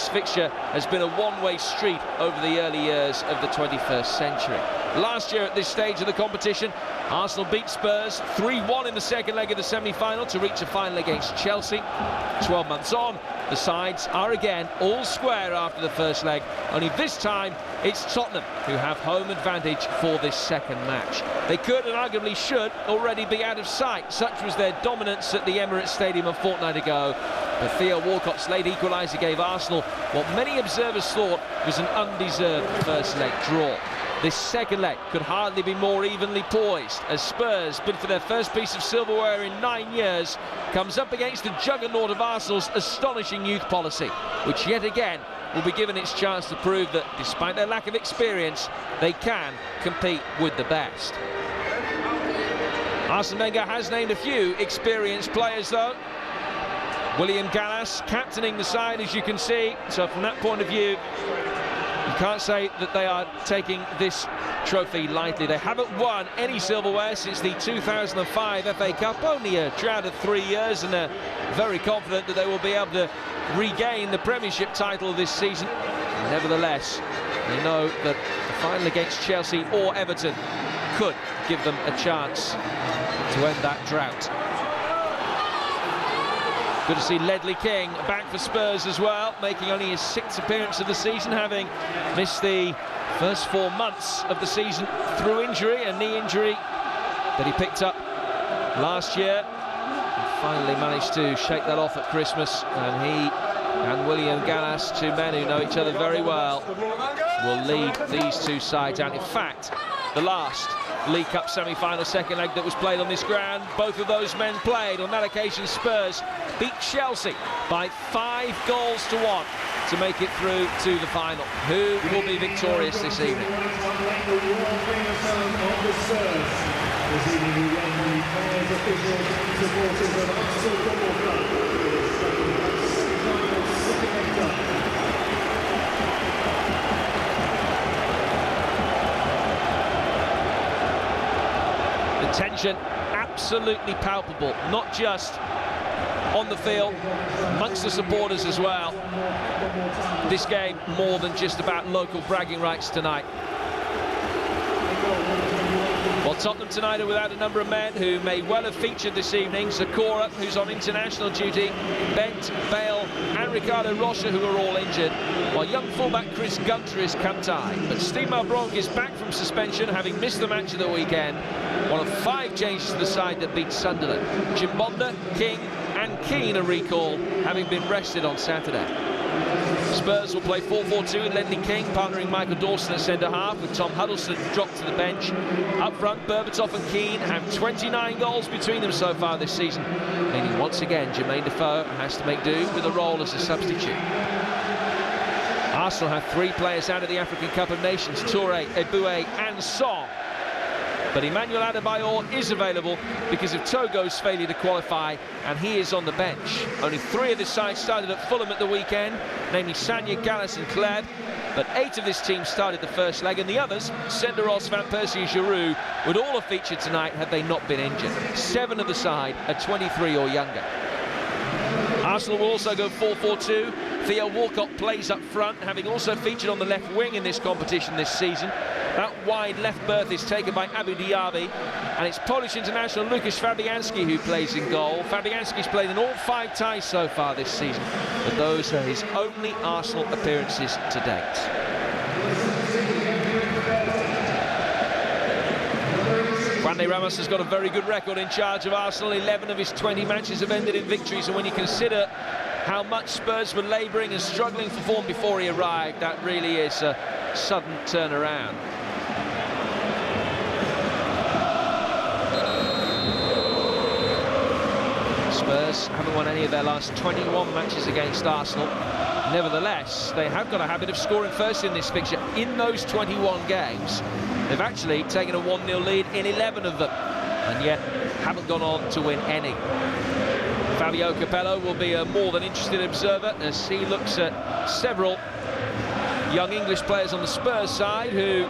fixture has been a one-way street over the early years of the 21st century. Last year at this stage of the competition, Arsenal beat Spurs 3-1 in the second leg of the semi-final to reach a final against Chelsea. 12 months on, the sides are again all square after the first leg, only this time it's Tottenham who have home advantage for this second match. They could and arguably should already be out of sight, such was their dominance at the Emirates Stadium a fortnight ago. But Theo Walcott's late equaliser gave Arsenal what many observers thought was an undeserved first leg draw. This second leg could hardly be more evenly poised as Spurs, bid for their first piece of silverware in 9 years, comes up against the juggernaut of Arsenal's astonishing youth policy, which yet again will be given its chance to prove that despite their lack of experience, they can compete with the best. Arsene Wenger has named a few experienced players though. William Gallas captaining the side, as you can see, so from that point of view you can't say that they are taking this trophy lightly. They haven't won any silverware since the 2005 FA Cup, only a drought of 3 years, and they're very confident that they will be able to regain the Premiership title this season. Nevertheless, they know that the final against Chelsea or Everton could give them a chance to end that drought. Good to see Ledley King back for Spurs as well, making only his 6th appearance of the season, having missed the first 4 months of the season through injury, a knee injury that he picked up last year. And finally managed to shake that off at Christmas, and he and William Gallas, two men who know each other very well, will lead these two sides out. In fact, the last League Cup semi-final second leg that was played on this ground, both of those men played. On that occasion, Spurs beat Chelsea by 5 goals to 1 to make it through to the final. Who will be victorious this evening? The tension absolutely palpable, not just on the field, amongst the supporters as well. This game more than just about local bragging rights tonight. Well, Tottenham tonight are without a number of men who may well have featured this evening. Zakora, who's on international duty, Bent, Bale and Ricardo Rocha, who are all injured, while young fullback Chris Gunter is cut-tied. But Steve Malbranque is back from suspension, having missed the match of the weekend. One of 5 changes to the side that beat Sunderland. Chimbonda, King and Keane are recalled, having been rested on Saturday. Spurs will play 4-4-2 with Ledley King partnering Michael Dawson at centre-half, with Tom Huddleston dropped to the bench. Up front, Berbatov and Keane have 29 goals between them so far this season, meaning once again Jermaine Defoe has to make do with a role as a substitute. Arsenal have 3 players out of the African Cup of Nations, Toure, Eboué and Song. But Emmanuel Adebayor is available because of Togo's failure to qualify, and he is on the bench. Only 3 of the side started at Fulham at the weekend, namely Sagna, Gallas and Kleb, but 8 of this team started the first leg, and the others, Senderos, Van Persie and Giroud, would all have featured tonight had they not been injured. 7 of the side are 23 or younger. Arsenal will also go 4-4-2. Theo Walcott plays up front, having also featured on the left wing in this competition this season. That wide left berth is taken by Abu Diaby, and it's Polish international Łukasz Fabianski who plays in goal. Fabianski's played in all 5 ties so far this season, but those are his only Arsenal appearances to date. Juande Ramos has got a very good record in charge of Arsenal. 11 of his 20 matches have ended in victories, and when you consider how much Spurs were labouring and struggling for form before he arrived, that really is a sudden turnaround. Spurs haven't won any of their last 21 matches against Arsenal. Nevertheless, they have got a habit of scoring first in this fixture. In those 21 games, they've actually taken a 1-0 lead in 11 of them, and yet haven't gone on to win any. Fabio Capello will be a more than interested observer as he looks at several young English players on the Spurs side who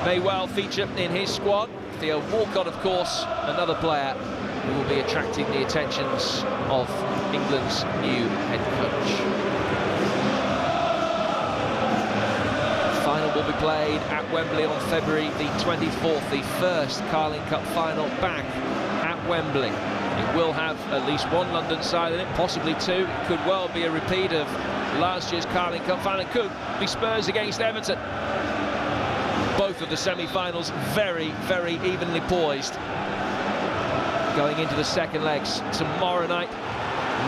may well feature in his squad. Theo Walcott, of course, another player who will be attracting the attentions of England's new head coach. will be played at Wembley on February the 24th, the first Carling Cup final back at Wembley. It will have at least one London side in it, possibly two. It could well be a repeat of last year's Carling Cup final. It could be Spurs against Everton. Both of the semi-finals very, very evenly poised. Going into the second legs tomorrow night,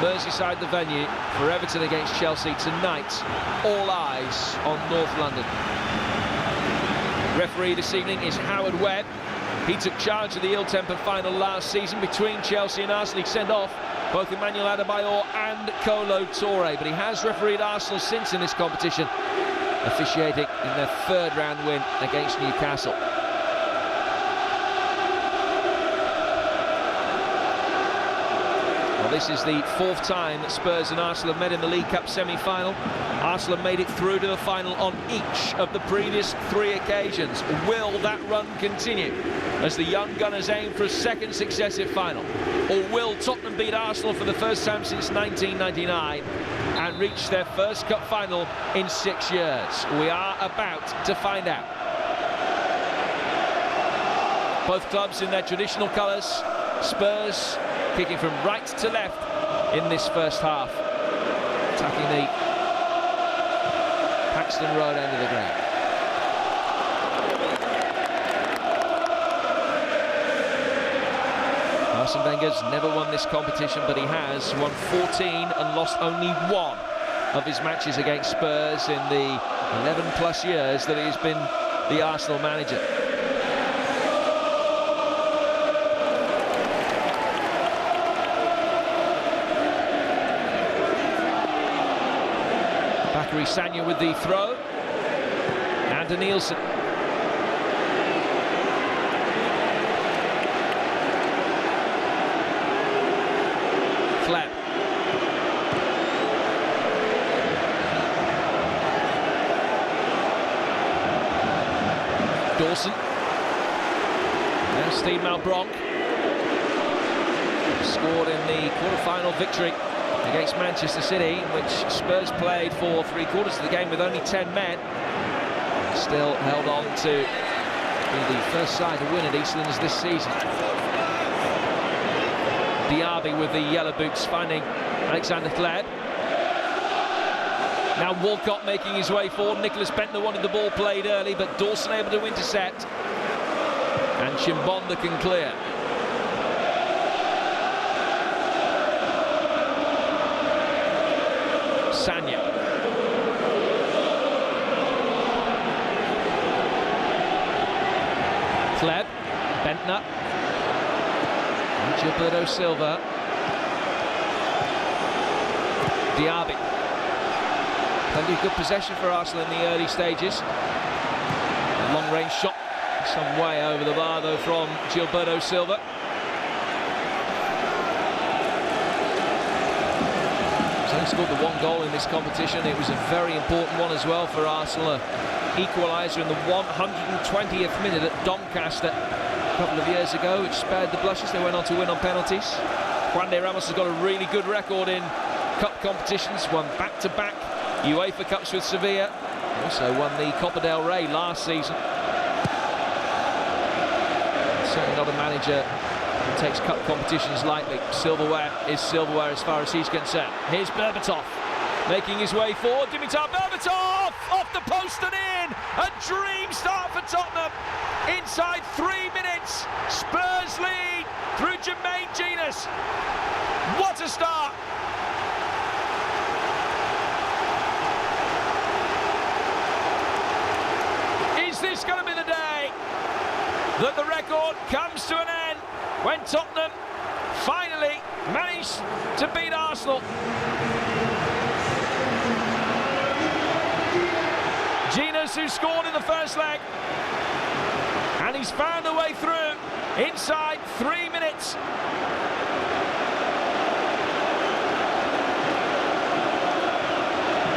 Merseyside the venue for Everton against Chelsea tonight. All eyes on North London. Referee this evening is Howard Webb. He took charge of the ill-tempered final last season between Chelsea and Arsenal. He sent off both Emmanuel Adebayor and Kolo Touré, but he has refereed Arsenal since in this competition, officiating in their third round win against Newcastle. Well, this is the fourth time that Spurs and Arsenal have met in the League Cup semi-final. Arsenal have made it through to the final on each of the previous three occasions. Will that run continue as the young Gunners aim for a second successive final? Or will Tottenham beat Arsenal for the first time since 1999 and reach their first cup final in 6 years? We are about to find out. Both clubs in their traditional colours. Spurs kicking from right to left in this first half, attacking the Paxton Road end of the ground. Arsene Wenger's never won this competition, but he has won 14 and lost only one of his matches against Spurs in the 11+ years that he has been the Arsenal manager. Bakary Sagna with the throw, and Nielsen. Flap. Dawson. Now Steve Malbronk. Scored in the quarter-final victory against Manchester City, in which Spurs played for 3/4 of the game with only 10 men. Still held on to be the first side to win at Eastlands this season. Diaby with the yellow boots, finding Alexander Hleb. Now Walcott making his way forward. Nicholas Bentner wanted the ball played early, but Dawson able to intercept. And Chimbonda can clear. Sagna. Hleb, Bentner, and Gilberto Silva. Diaby. Plenty of good possession for Arsenal in the early stages. A long-range shot, some way over the bar though from Gilberto Silva. He scored the one goal in this competition. It was a very important one as well for Arsenal. Equaliser in the 120th minute at Doncaster a couple of years ago, which spared the blushes. They went on to win on penalties. Juan de Ramos has got a really good record in cup competitions. Won back-to-back UEFA Cups with Sevilla. Also won the Copa del Rey last season. Certainly not a manager who takes cup competitions lightly. Silverware is silverware as far as he's concerned. Here's Berbatov making his way forward. Dimitar Berbatov off the post and in. A dream start for Tottenham. Inside 3 minutes, Spurs lead through Jermaine Jenas. What a start! Is this going to be the day that the record comes to an end, when Tottenham finally managed to beat Arsenal? Jenas, who scored in the first leg, and he's found a way through inside 3 minutes.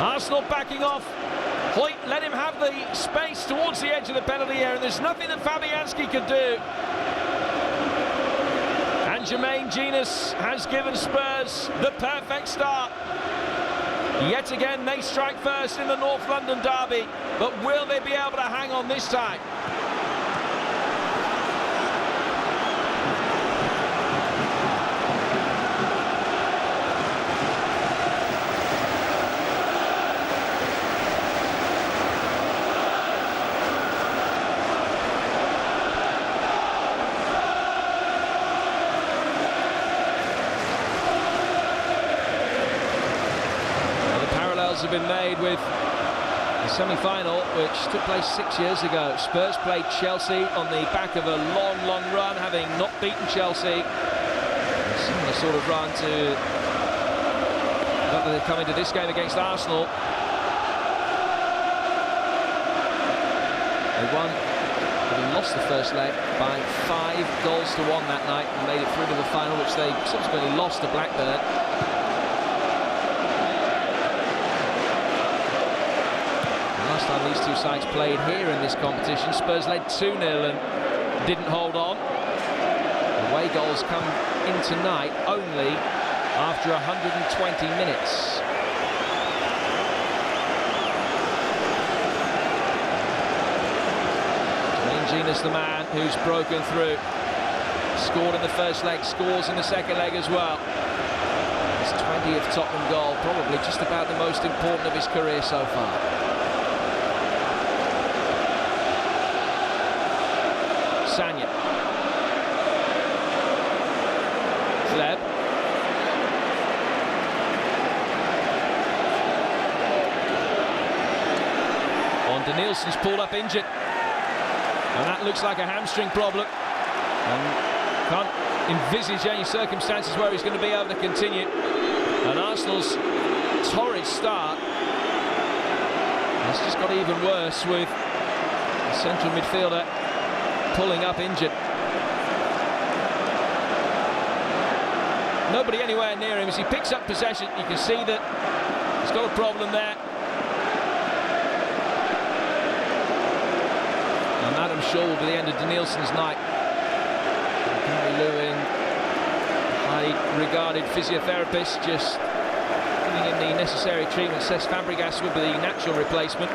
Arsenal backing off. Hoyt let him have the space towards the edge of the penalty area, and there's nothing that Fabianski could do. And Jermaine Jenas has given Spurs the perfect start. Yet again, they strike first in the North London derby, but will they be able to hang on this time? Have been made with the semi-final, which took place 6 years ago. Spurs played Chelsea on the back of a long run, having not beaten Chelsea. A similar sort of run to that they come into this game against Arsenal. They won, having lost the first leg by 5-1 that night, and made it through to the final, which they subsequently lost to Blackburn. Last time these two sides played here in this competition, Spurs led 2-0 and didn't hold on. Away goals come in tonight only after 120 minutes. Gina's the man who's broken through. Scored in the first leg, scores in the second leg as well. His 20th Tottenham goal, probably just about the most important of his career so far. Sanya. Gleb. Nielsen's pulled up injured. And that looks like a hamstring problem. And can't envisage any circumstances where he's going to be able to continue. And Arsenal's torrid start has just got even worse with the central midfielder pulling up injured. Nobody anywhere near him. As he picks up possession, you can see that he's got a problem there. And that, I'm sure, will be the end of Nielsen's night. Gary Lewin, highly regarded physiotherapist, just giving him the necessary treatment. Says Fabregas will be the natural replacement.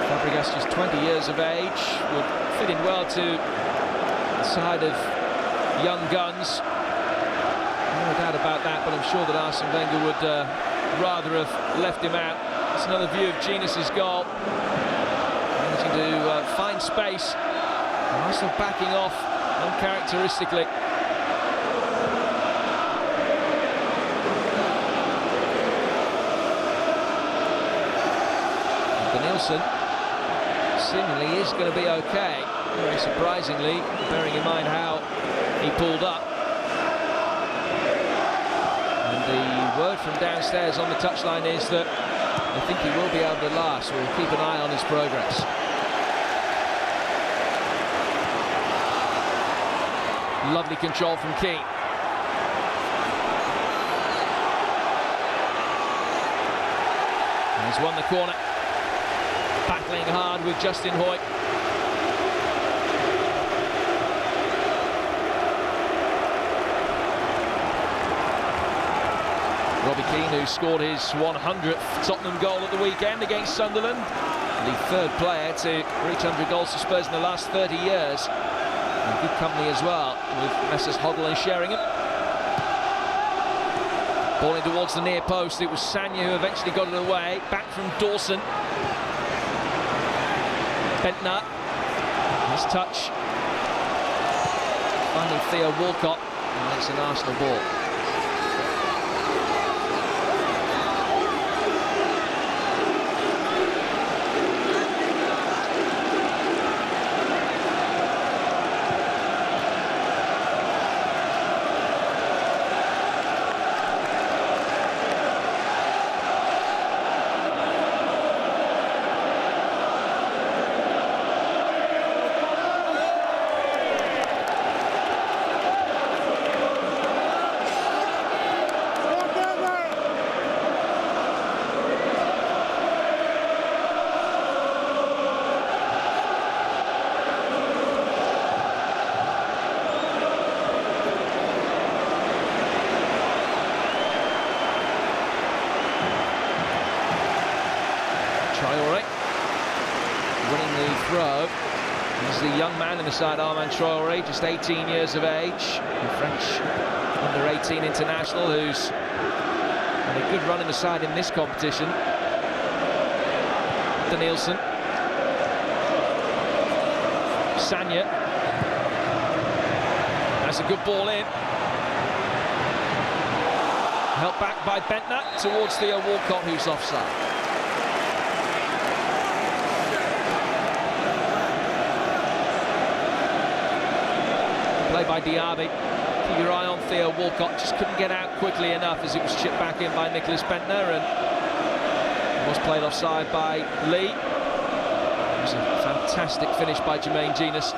Fabregas, just 20 years of age, would fit in well to the side of young guns. No doubt about that, but I'm sure that Arsene Wenger would rather have left him out. It's another view of Genius's goal. Managing to find space. Arsenal backing off uncharacteristically. And Nielsen seemingly is going to be okay. Very surprisingly, bearing in mind how he pulled up. And the word from downstairs on the touchline is that I think he will be able to last. We'll keep an eye on his progress. Lovely control from Keane. And he's won the corner. Battling hard with Justin Hoyt. Robbie Keane, who scored his 100th Tottenham goal at the weekend against Sunderland. The third player to reach 100 goals for Spurs in the last 30 years. And good company as well, with Messrs Hoddle and Sheringham. Ball in towards the near post. It was Sanya who eventually got it away. Back from Dawson. Bentner. His touch. Finding Theo Walcott. And it's an Arsenal ball. row. He's the young man in the side, Armand Traoré, just 18 years of age. The French under-18 international who's had a good run in the side in this competition. Danielson. Sagna. That's a good ball in. Helped back by Bentner towards Theo Walcott, who's offside. Play by Diaby. Keep your eye on Theo Walcott. Just couldn't get out quickly enough as it was chipped back in by Nicholas Bentner, and it was played offside by Lee. It was a fantastic finish by Jermaine Genius.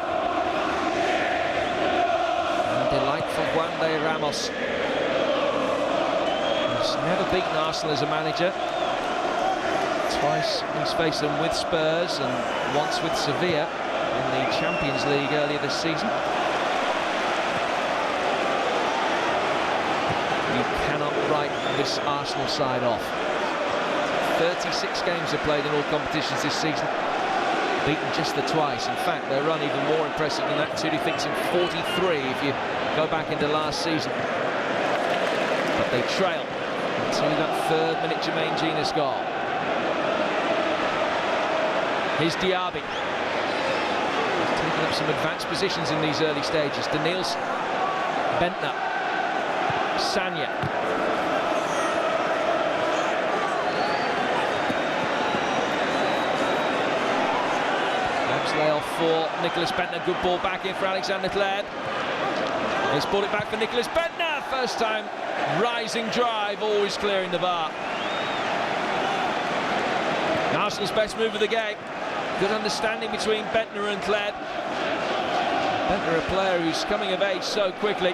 And delightful Juan de Ramos. He's never beaten Arsenal as a manager. Twice he's faced them with Spurs and once with Sevilla in the Champions League earlier this season. You cannot write this Arsenal side off. 36 games are played in all competitions this season, beaten just the twice. In fact, their run even more impressive than that. Two defeats in 43 if you go back into last season. But they trail until that 3rd minute Jermaine Genius goal. Here's Diaby. He's taken up some advanced positions in these early stages. Danielson, Bentner, Sagna. Layoff for Nicholas Bentner. Good ball back in for Alexander Tled. He's brought it back for Nicholas Bentner. First time rising drive, always clearing the bar. Arsenal's best move of the game. Good understanding between Bentner and Tled. Bentner, a player who's coming of age so quickly.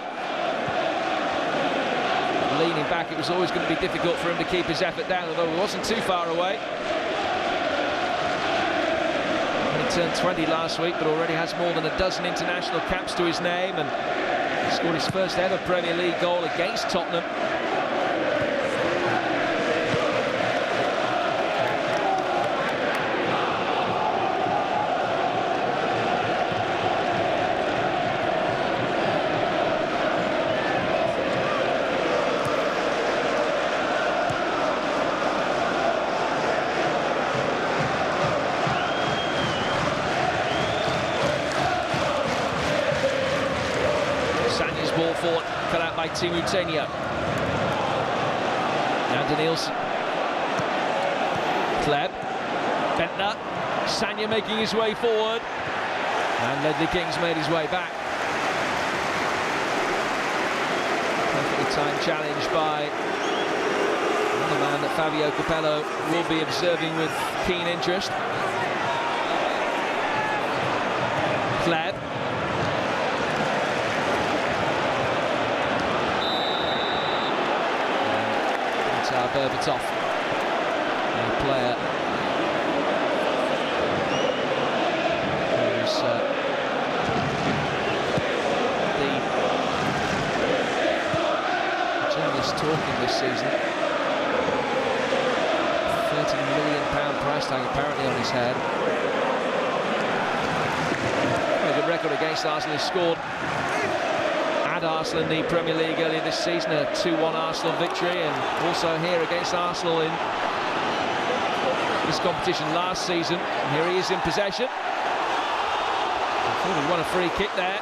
Leaning back, it was always going to be difficult for him to keep his effort down, although he wasn't too far away. Turned 20 last week, but already has more than a dozen international caps to his name, and scored his first ever Premier League goal against Tottenham. Ball forward, cut out by Timu Tenio. Now Danielson. Tleb. Bentner. Sagna making his way forward. And Ledley King's made his way back. Perfectly timed challenge by another man that Fabio Capello will be observing with keen interest. Tleb. Berbatov, a player who's the journalist talking this season. £30 million price tag apparently on his head. Very good record against Arsenal. He scored at Arsenal in the Premier League earlier this season, a 2-1 Arsenal victory, and also here against Arsenal in this competition last season. And here he is in possession. I thought he won a free kick there.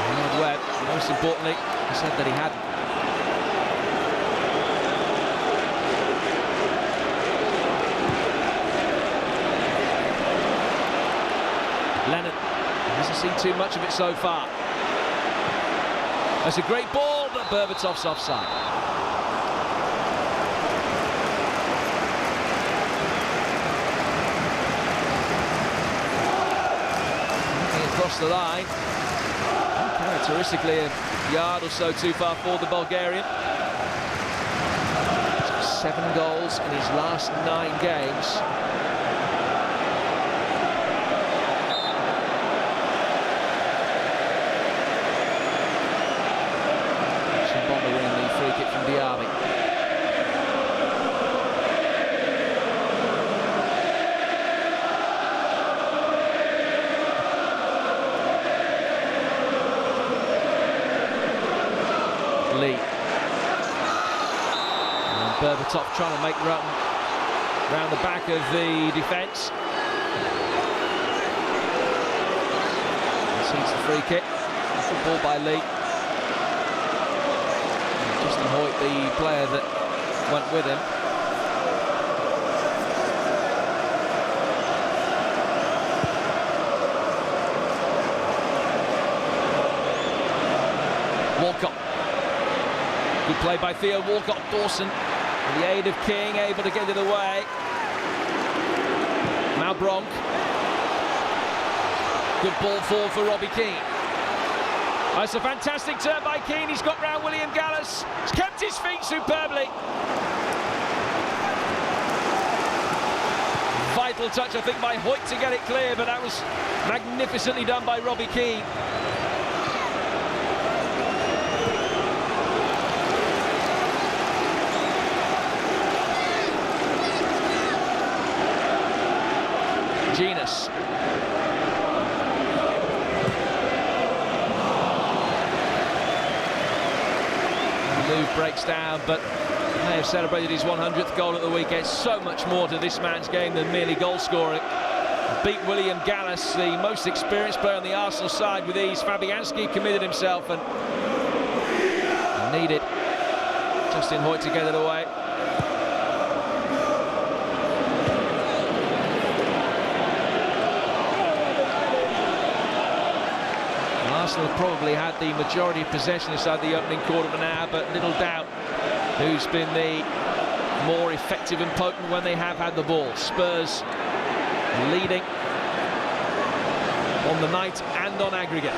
And Webb, most importantly, he said that he hadn't. Lennon hasn't seen too much of it so far. That's a great ball, but Berbatov's offside. Looking across the line, characteristically a yard or so too far for the Bulgarian. He's got 7 goals in his last 9 games. Free kick from Diaby. Berbatov trying to make run round the back of the defence. Sees the free kick. Good ball by Lee. Justin Hoyt, the player that went with him. Walcott. Good play by Theo Walcott. Dawson, with the aid of King, able to get it away. Now Bronk. Good ball forward for Robbie Keane. That's a fantastic turn by Keane. He's got round William Gallas. He's kept his feet superbly. Vital touch, I think, by Hoyt to get it clear, but that was magnificently done by Robbie Keane. Genus. The move breaks down, but may have celebrated his 100th goal at the weekend. So much more to this man's game than merely goal scoring. Beat William Gallas, the most experienced player on the Arsenal side, with ease. Fabianski committed himself and needed Justin Hoyt to get it away. Arsenal probably had the majority of possession inside the opening quarter of an hour, but little doubt who's been the more effective and potent when they have had the ball. Spurs leading on the night and on aggregate.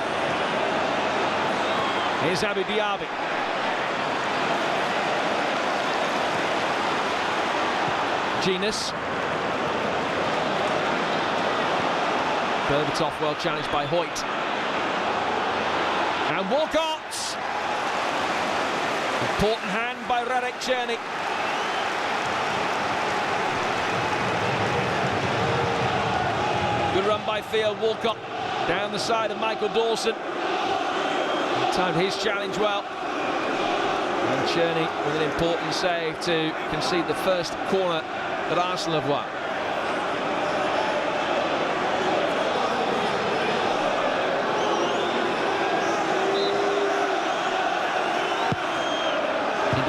Here's Abu Diaby. Genus. Berbatov well challenged by Hoyt. And Walcott. Important hand by Radek Cherny. Good run by Theo Walcott. Down the side of Michael Dawson. Timed his challenge well. And Cherny with an important save to concede the first corner that Arsenal have won.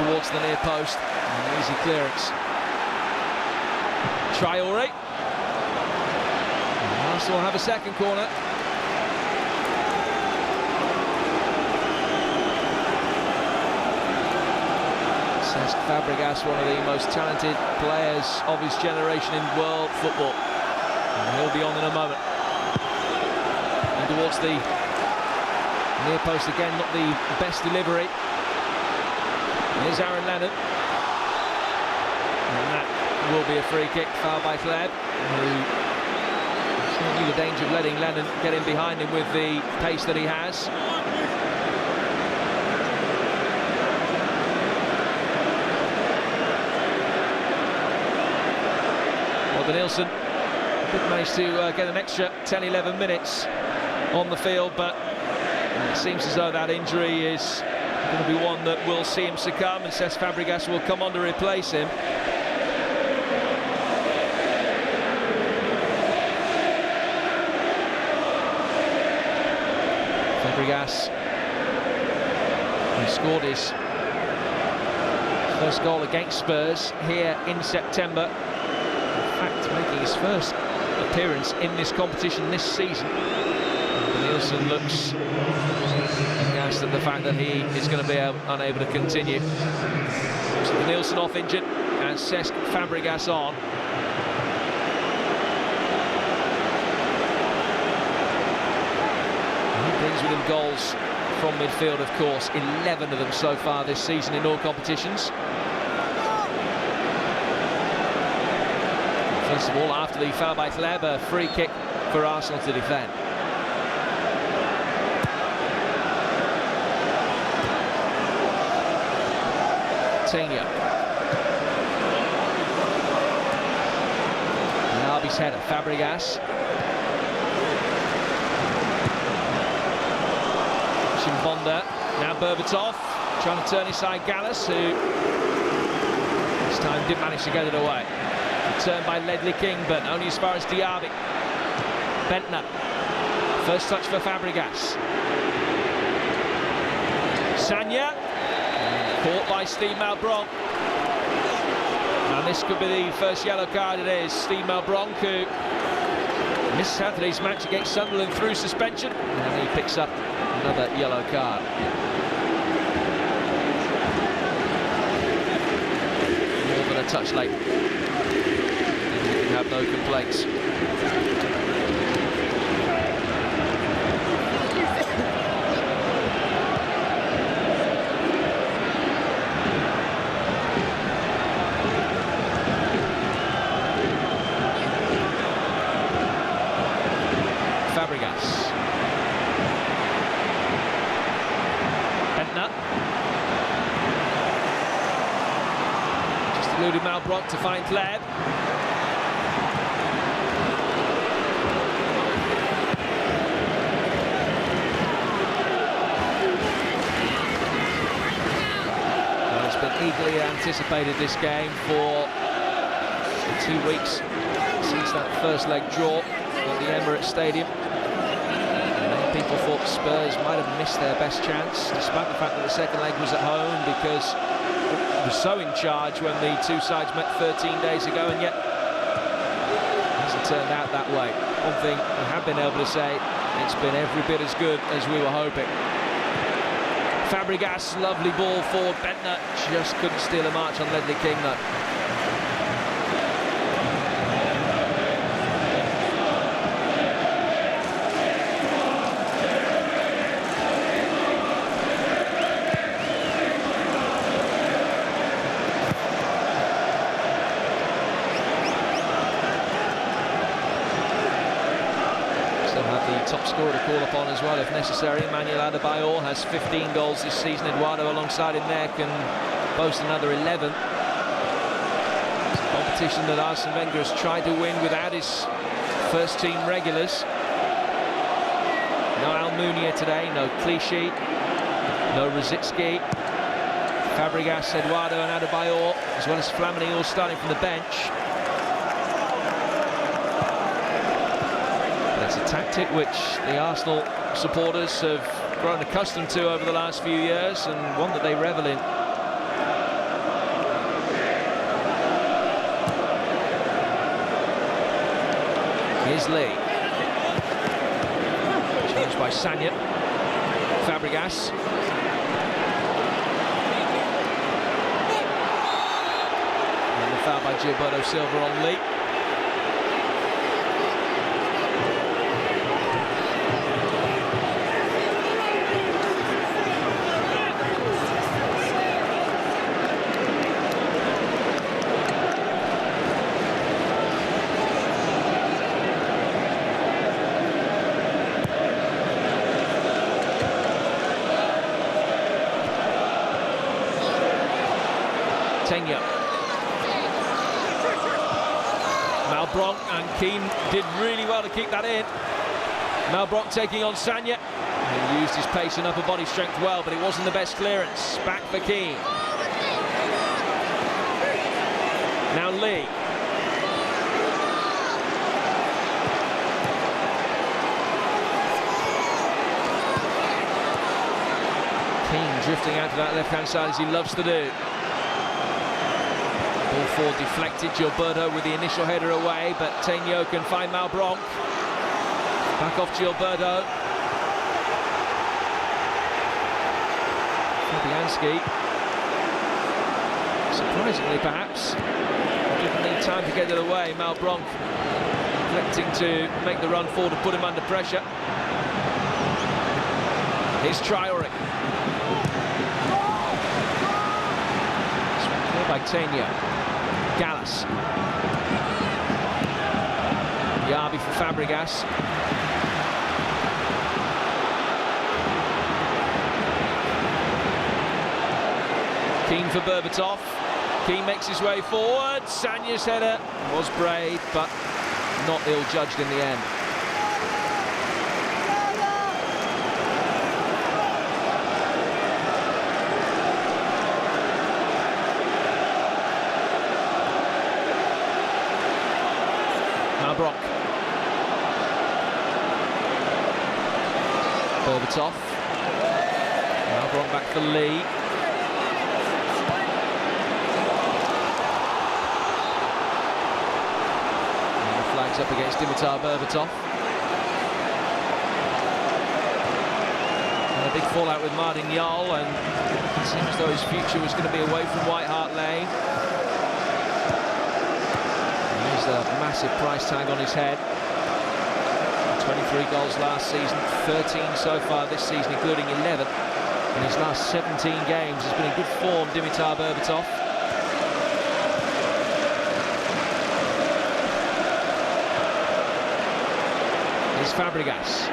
Towards the near post, an easy clearance. Traore. Arsenal have a second corner. Cesc Fabregas, one of the most talented players of his generation in world football. And he'll be on in a moment. And towards the near post again, not the best delivery. Here's Aaron Lennon. And that will be a free kick, foul by Kleb, who knew the danger of letting Lennon get in behind him with the pace that he has. Well, Nielsen did manage to get an extra 10-11 minutes on the field, but it seems as though that injury is going to be one that will see him succumb, and Cesc Fabregas will come on to replace him. Fabregas, who scored his first goal against Spurs here in September, in fact making his first appearance in this competition this season. Nielsen looks aghast at the fact that he is going to be unable to continue. So Nielsen off injured and Cesc Fabregas on. He brings with him goals from midfield, of course, 11 of them so far this season in all competitions. First of all, after the foul by Kleb, a free kick for Arsenal to defend. Narby's header, Fabregas. Chimbonda, now Berbatov, trying to turn inside Gallas, who time didn't manage to get it away. Turned by Ledley King, but only as far as Diaby. Bentner. First touch for Fabregas. Sagna. Caught by Steve Malbranc. And this could be the first yellow card. It is. Steve Malbranc, who missed Saturday's match against Sunderland through suspension, and he picks up another yellow card. More than a touch late. You can have no complaints. Fabregas. Bentner. Just eluded Malbranc to find Gleb. Well, it's been eagerly anticipated, this game, for 2 weeks since that first leg draw at the Emirates Stadium. Many people thought Spurs might have missed their best chance, despite the fact that the second leg was at home, because it was so in charge when the two sides met 13 days ago, and yet it hasn't turned out that way. One thing I have been able to say, it's been every bit as good as we were hoping. Fabregas, lovely ball forward. Bentner just couldn't steal a march on Ledley King, though. Top scorer to call upon as well if necessary. Emmanuel Adebayor has 15 goals this season. Eduardo alongside him there can boast another 11. It's a competition that Arsene Wenger has tried to win without his first team regulars. No Almunia today, no Clichy, no Rosicki. Fabregas, Eduardo and Adebayor, as well as Flamini, all starting from the bench. It's a tactic which the Arsenal supporters have grown accustomed to over the last few years, and one that they revel in. Here's Lee. Challenged by Sagna. Fabregas. And the foul by Gilberto Silva on Lee. Malbranc, and Keane did really well to keep that in. Malbranc taking on Sagna, and used his pace and upper body strength well, but it wasn't the best clearance. Back for Keane. Now Lee. Keane drifting out to that left-hand side as he loves to do. Ball forward deflected. Gilberto with the initial header away, but Tainio can find Malbranc. Back off Gilberto. Fabianski, surprisingly perhaps, didn't need time to get it away. Malbranc deflecting to make the run forward to put him under pressure. Here's Traore. Clear by Tainio. Gallas. Diaby for Fabregas. Keane for Berbatov. Keane makes his way forward. Sagna's header was brave, but not ill-judged in the end. Bronk. Berbatov. Now Bronk back for Lee. And the flag's up against Dimitar Berbatov. And a big fallout with Martin Jarl, and it seems as though his future was going to be away from White Hart Lane. A massive price tag on his head. 23 goals last season, 13 so far this season, including 11 in his last 17 games. He's been in good form, Dimitar Berbatov. Here's Fabregas.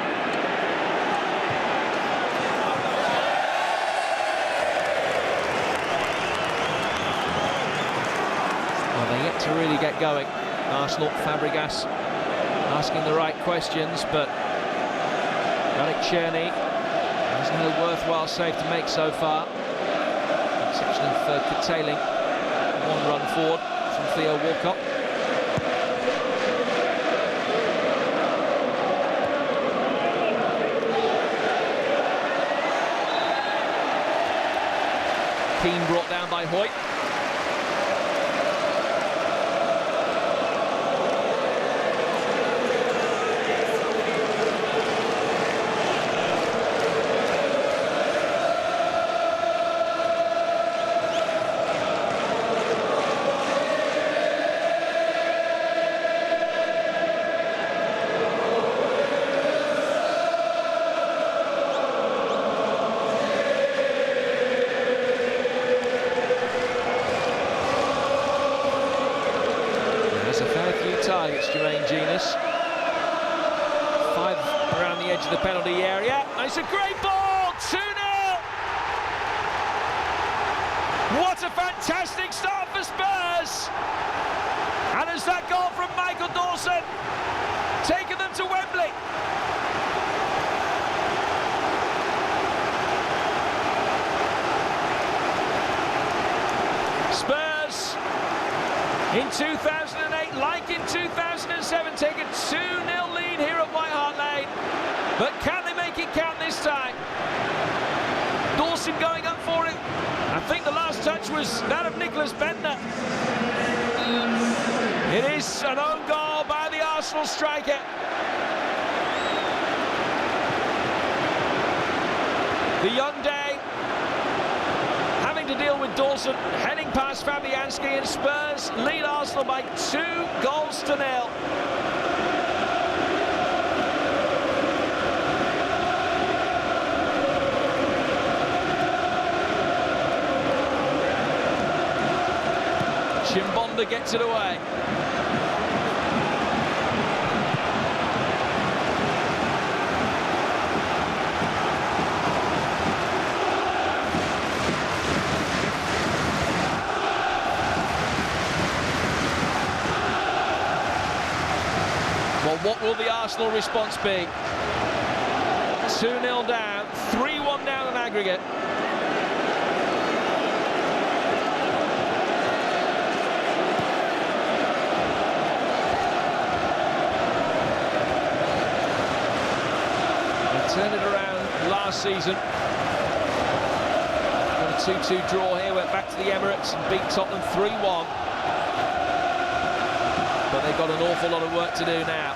Well, they're yet to really get going. Arsenal. Fabregas asking the right questions, but Yannick Cherny has no worthwhile save to make so far. Exception of curtailing one run forward from Theo Walcott. Keane brought down by Hoyt. Genus. 5 around the edge of the penalty area. It's a great ball! 2-0! What a fantastic start for Spurs! And as that goal from Michael Dawson taken them to Wembley. Spurs in 2008, like in 2007, take a 2-0 lead here at White Hart Lane. But can they make it count this time? Dawson going up for it. I think the last touch was that of Nicholas Bendtner. It is an own goal by the Arsenal striker. The young Day having to deal with Dawson, heading past Fabianski, and Spurs lead Arsenal by 2-0. Chimbonda gets it away. Well, what will the Arsenal response be? 2-0 down, 3-1 down in aggregate. Turned it around last season. Got a 2-2 draw here, went back to the Emirates and beat Tottenham 3-1. But they've got an awful lot of work to do now.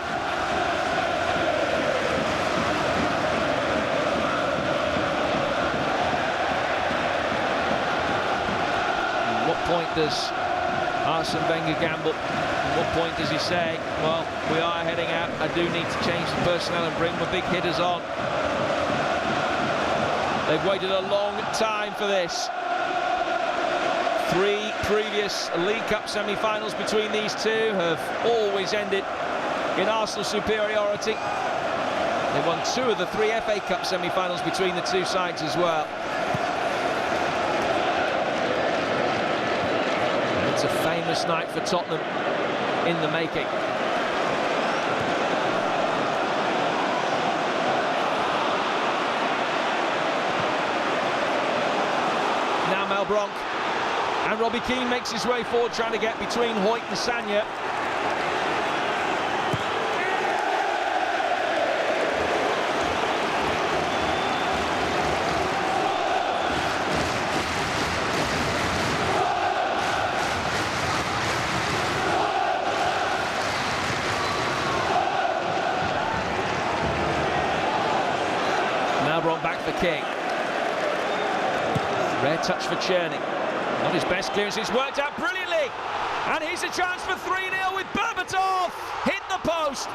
At what point does Arsene Wenger gamble? At what point does he say, well, we are heading out, I do need to change the personnel and bring my big hitters on? They've waited a long time for this. 3 previous League Cup semi-finals between these two have always ended in Arsenal superiority. They won 2 of the 3 FA Cup semi-finals between the two sides as well. It's a famous night for Tottenham in the making. Now Mel Bronk, and Robbie Keane makes his way forward, trying to get between Hoyt and Sagna. King. Rare touch for Czerny. Not his best clearance, it's worked out brilliantly. And here's a chance for 3-0 with Berbatov. Hit the post.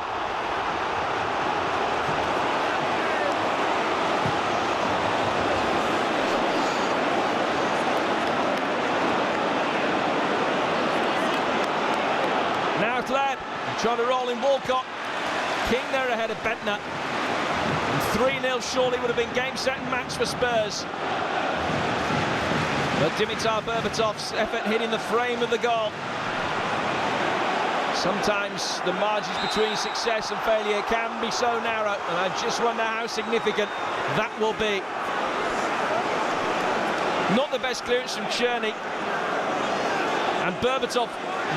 Now Glad trying to roll in Walcott. King there ahead of Bentner. 3-0 surely would have been game, set and match for Spurs. But Dimitar Berbatov's effort hitting the frame of the goal. Sometimes the margins between success and failure can be so narrow, and I just wonder how significant that will be. Not the best clearance from Czerny, and Berbatov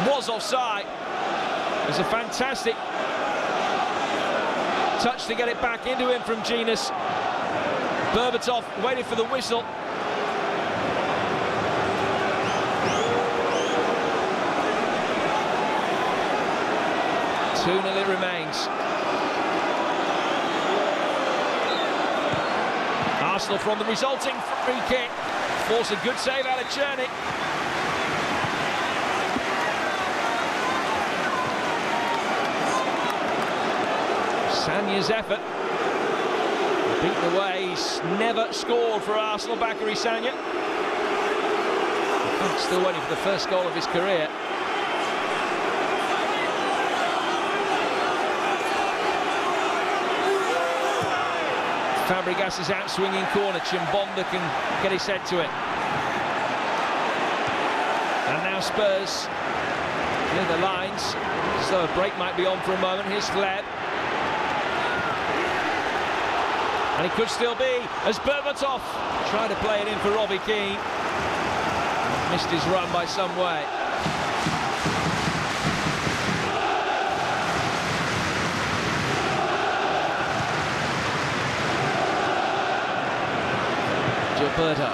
was offside. It was a fantastic touch to get it back into him from Genus. Berbatov waited for the whistle. 2-0 it remains. Arsenal from the resulting free kick force a good save out of Czerny. Sanya's effort beaten away. He's never scored for Arsenal, Bakary Sagna. Still waiting for the first goal of his career. Fabregas' out-swinging corner. Chimbonda can get his head to it. And now Spurs near the lines. So a break might be on for a moment. Here's Gleb. And he could still be, as Berbatov tried to play it in for Robbie Keane. Missed his run by some way. Gilberto.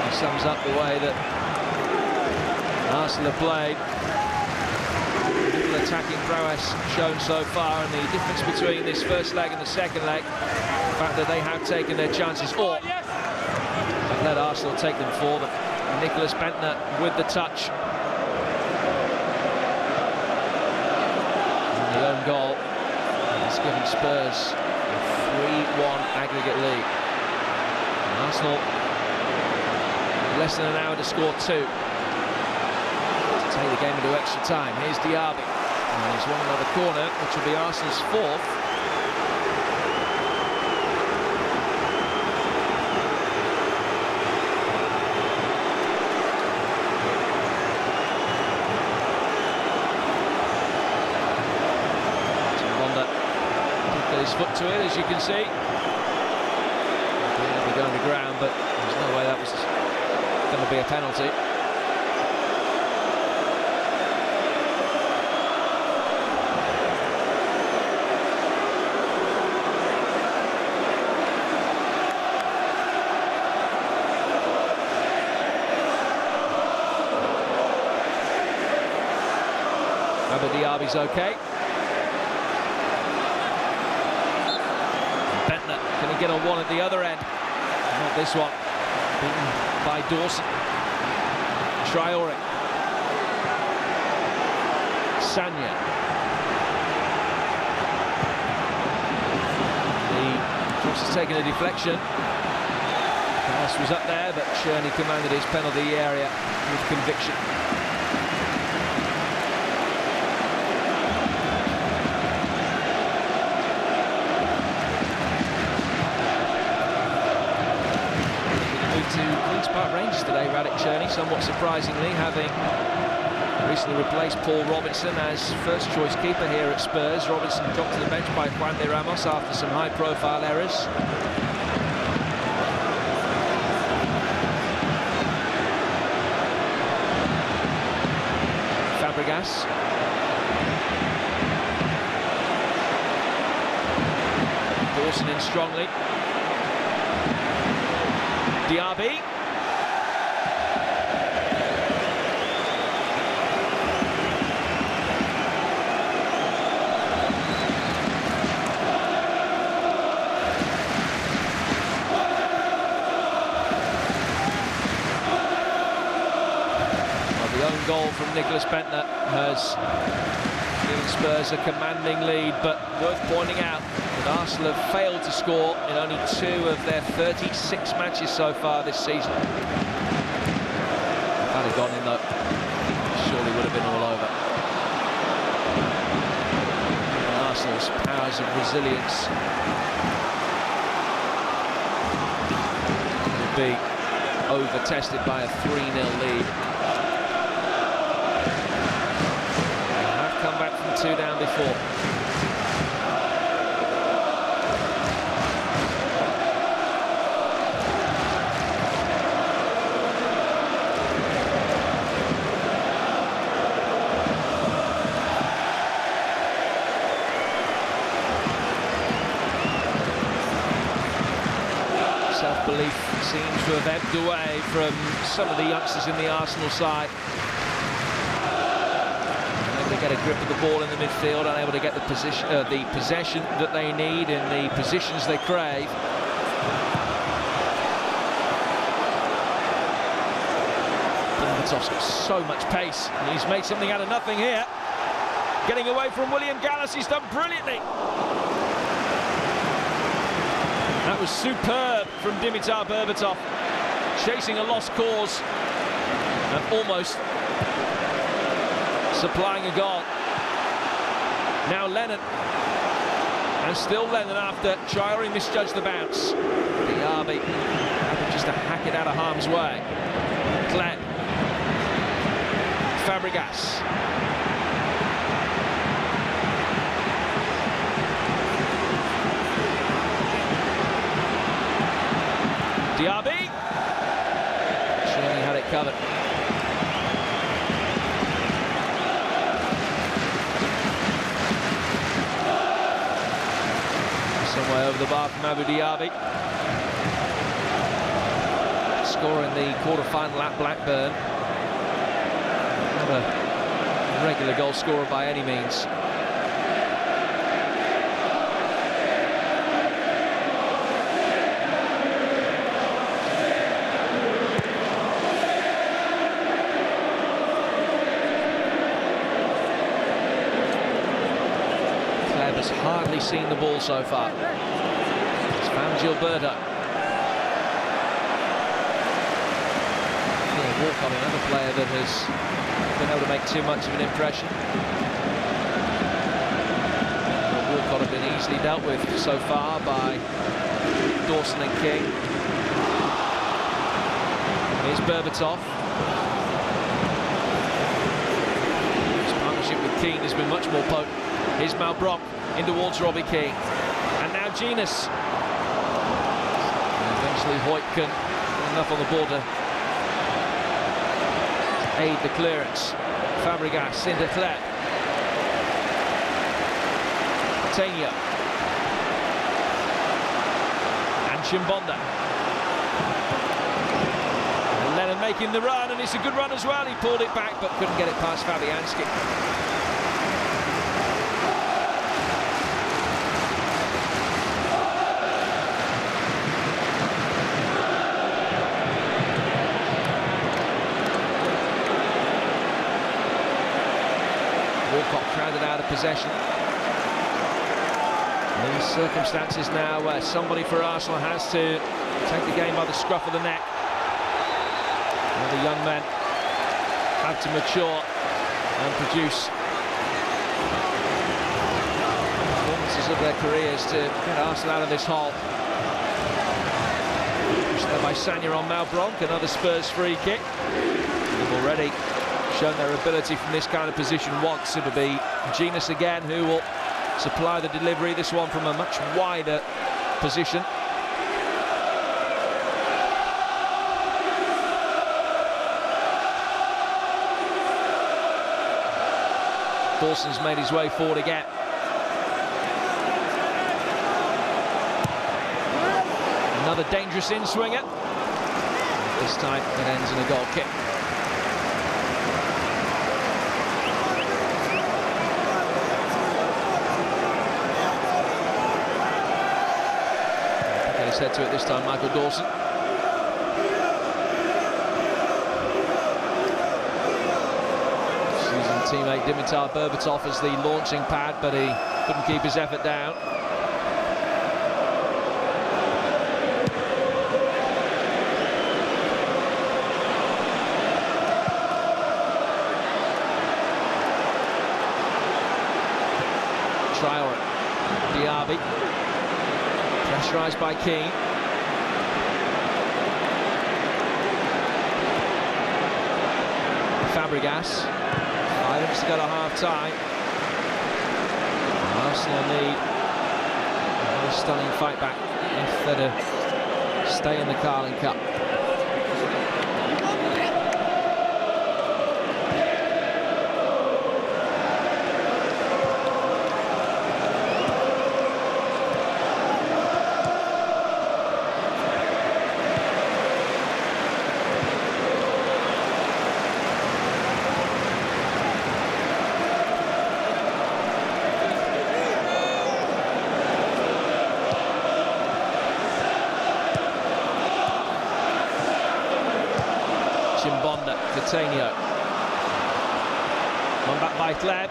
He sums up the way that Arsenal have played. Little attacking prowess shown so far, and the difference between this first leg and the second leg, the fact that they have taken their chances, or have let Arsenal take them for them. Nicholas Bentner with the touch. And the own goal has given Spurs a 3-1 aggregate lead. And Arsenal less than an hour to score two. Take the game into extra time. Here's Diaby, and he's won another corner, which will be Arsenal's fourth. Chimbonda did get his foot to it, as you can see. He'll be going to ground, but there's no way that was going to be a penalty. But Diaby's okay. Bentner, can he get on one at the other end? Not this one. Beaten by Dawson. Traore. Sagna. The cross has taken a deflection. Pass was up there, but Czerny commanded his penalty area with conviction. To Park Rangers today, Radek Czerny, somewhat surprisingly, having recently replaced Paul Robinson as first choice keeper here at Spurs. Robinson dropped to the bench by Juan de Ramos after some high profile errors. Fabregas. Dawson in strongly. Diaby. goal from Nicholas Bentner has given Spurs a commanding lead, but worth pointing out that Arsenal have failed to score in only 2 of their 36 matches so far this season. If that had gone in though, surely would have been all over. Arsenal's powers of resilience will be over-tested by a 3-0 lead. They have come back from 2 down before. Self-belief seems to have ebbed away from some of the youngsters in the Arsenal side. Unable to get a grip of the ball in the midfield, unable to get the possession that they need in the positions they crave. Berbatov's got so much pace, and he's made something out of nothing here. Getting away from William Gallas, he's done brilliantly. That was superb from Dimitar Berbatov, chasing a lost cause and almost supplying a goal. Now Lennon, and still Lennon after Traore misjudged the bounce. Diaby happened just to hack it out of harm's way. Kleb, Fabregas. Diaby, surely had it covered. Some way over the bar from Abu Diaby. Scoring the quarter-final at Blackburn. Not a regular goal scorer by any means. Has hardly seen the ball so far. It's found Gilberto. Walcott, another player that has been able to make too much of an impression. Walcott have been easily dealt with so far by Dawson and King. Here's Berbatov. His partnership with Keane has been much more potent. Here's Malbrock in towards Robbie Keane. And now Genus. And eventually Hoyt can enough on the ball to aid the clearance. Fabregas into Kleb. Coutinho. And Chimbonda. And Lennon making the run, and it's a good run as well. He pulled it back but couldn't get it past Fabianski. Walcott crowded out of possession. In circumstances now where somebody for Arsenal has to take the game by the scruff of the neck. And the young men have to mature and produce performances of their careers to get Arsenal out of this hole. Pushed there by Sagna on Malbronk, another Spurs free kick. They've already shown their ability from this kind of position once. It'll be Genus again who will supply the delivery, this one from a much wider position. Dawson's made his way forward again. Another dangerous in-swinger. This time it ends in a goal kick. His head to it this time, Michael Dawson. teammate Dimitar Berbatov as the launching pad, but he couldn't keep his effort down. Traore, Diaby, pressurised by Keane. Fabregas, 5 minutes to go to half-time. Arsenal need a stunning fight back if they're to stay in the Carling Cup. Coutinho. One back by Gleb.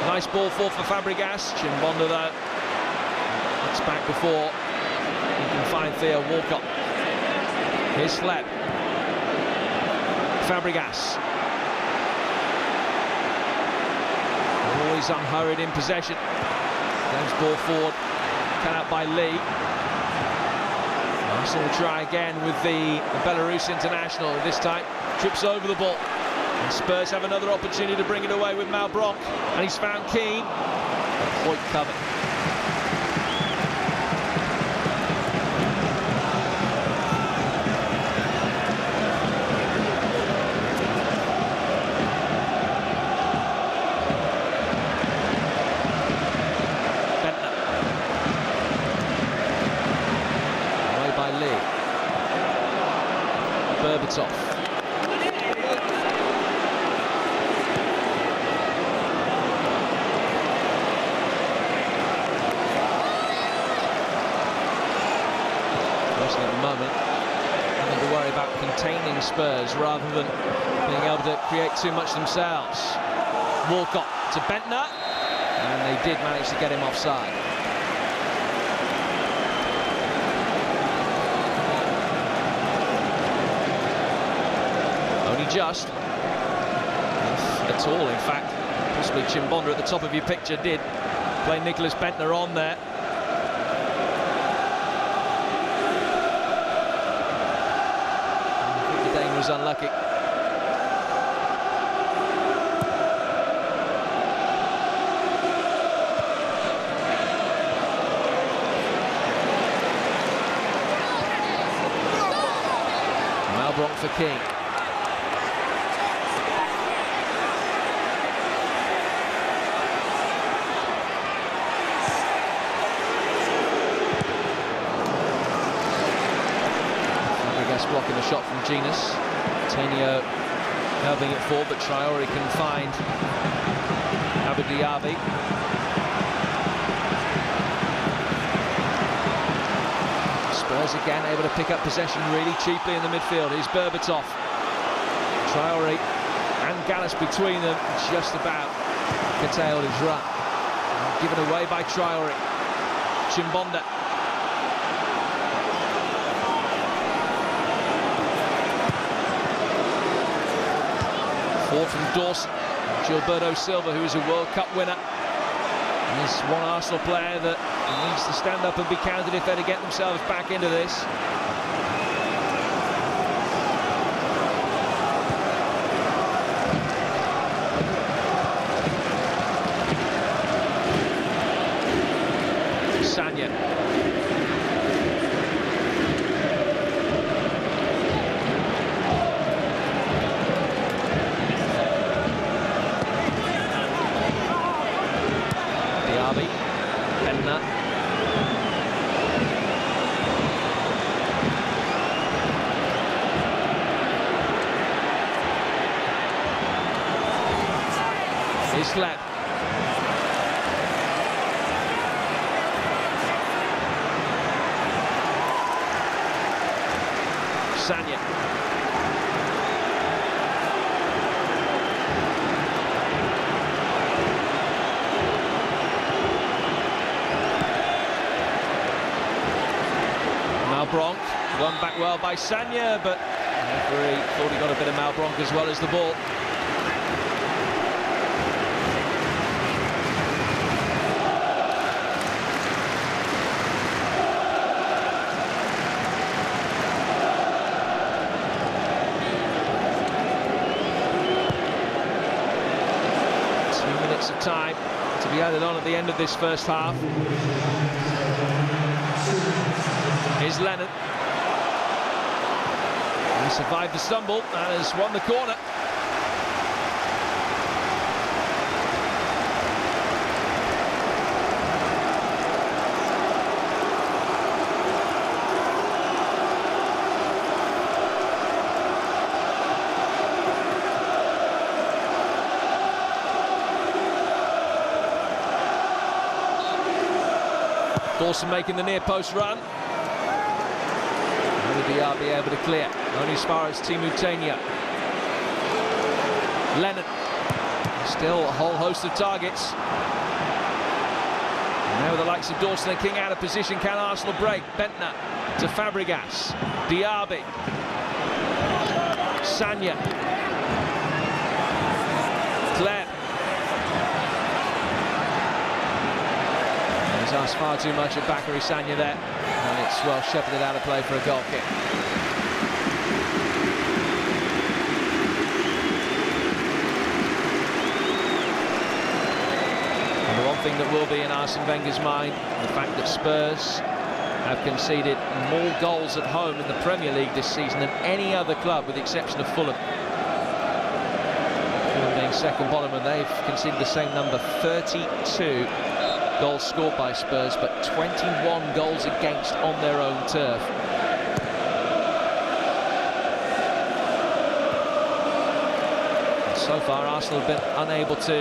Nice ball for Fabregas. Chimbonda though. It's back before he can find Theo Walcott. Here's Gleb. Fabregas. Always unhurried in possession. Goes ball forward. Cut out by Lee. Arsenal will try again with the Belarus international. This time trips over the ball. And Spurs have another opportunity to bring it away with Malbranc. And he's found Keane. Point covered. Away by Lee. Berbatov. At the moment, having to worry about containing Spurs rather than being able to create too much themselves. Walcott to Bentner, and they did manage to get him offside. Only just, if at all, in fact. Possibly Chimbonda at the top of your picture did play Nicholas Bentner on there. Was unlucky. Malbranc for King. Fabregas blocking the shot from Genus. Coutinho helping it forward, but Traore can find Diaby. Spurs again able to pick up possession really cheaply in the midfield. Here's Berbatov. Traore and Gallas between them, just about curtailed his run. Given away by Traore. Chimbonda. From Dawson, Gilberto Silva, who is a World Cup winner, and is one Arsenal player that needs to stand up and be counted if they're to get themselves back into this. Sanya. Is Gleb. Sanya. Malbronk, won back well by Sagna, but the referee thought he got a bit of Malbronk as well as the ball. Of time to be added on at the end of this first half. Here's Lennon. He survived the stumble and has won the corner. Dawson making the near post run. Will the DRB able to clear? Only as far as Timu Tainio. Lennon. Still a whole host of targets. And now with the likes of Dawson and King out of position, can Arsenal break? Bentner to Fabregas. Diaby. Sagna. Claire. He's asked far too much of Bakary Sagna there, and it's well shepherded out of play for a goal kick. And the one thing that will be in Arsene Wenger's mind, the fact that Spurs have conceded more goals at home in the Premier League this season than any other club, with the exception of Fulham. Fulham being second bottom, and they've conceded the same number, 32 goals scored by Spurs, but 21 goals against on their own turf. And so far, Arsenal have been unable to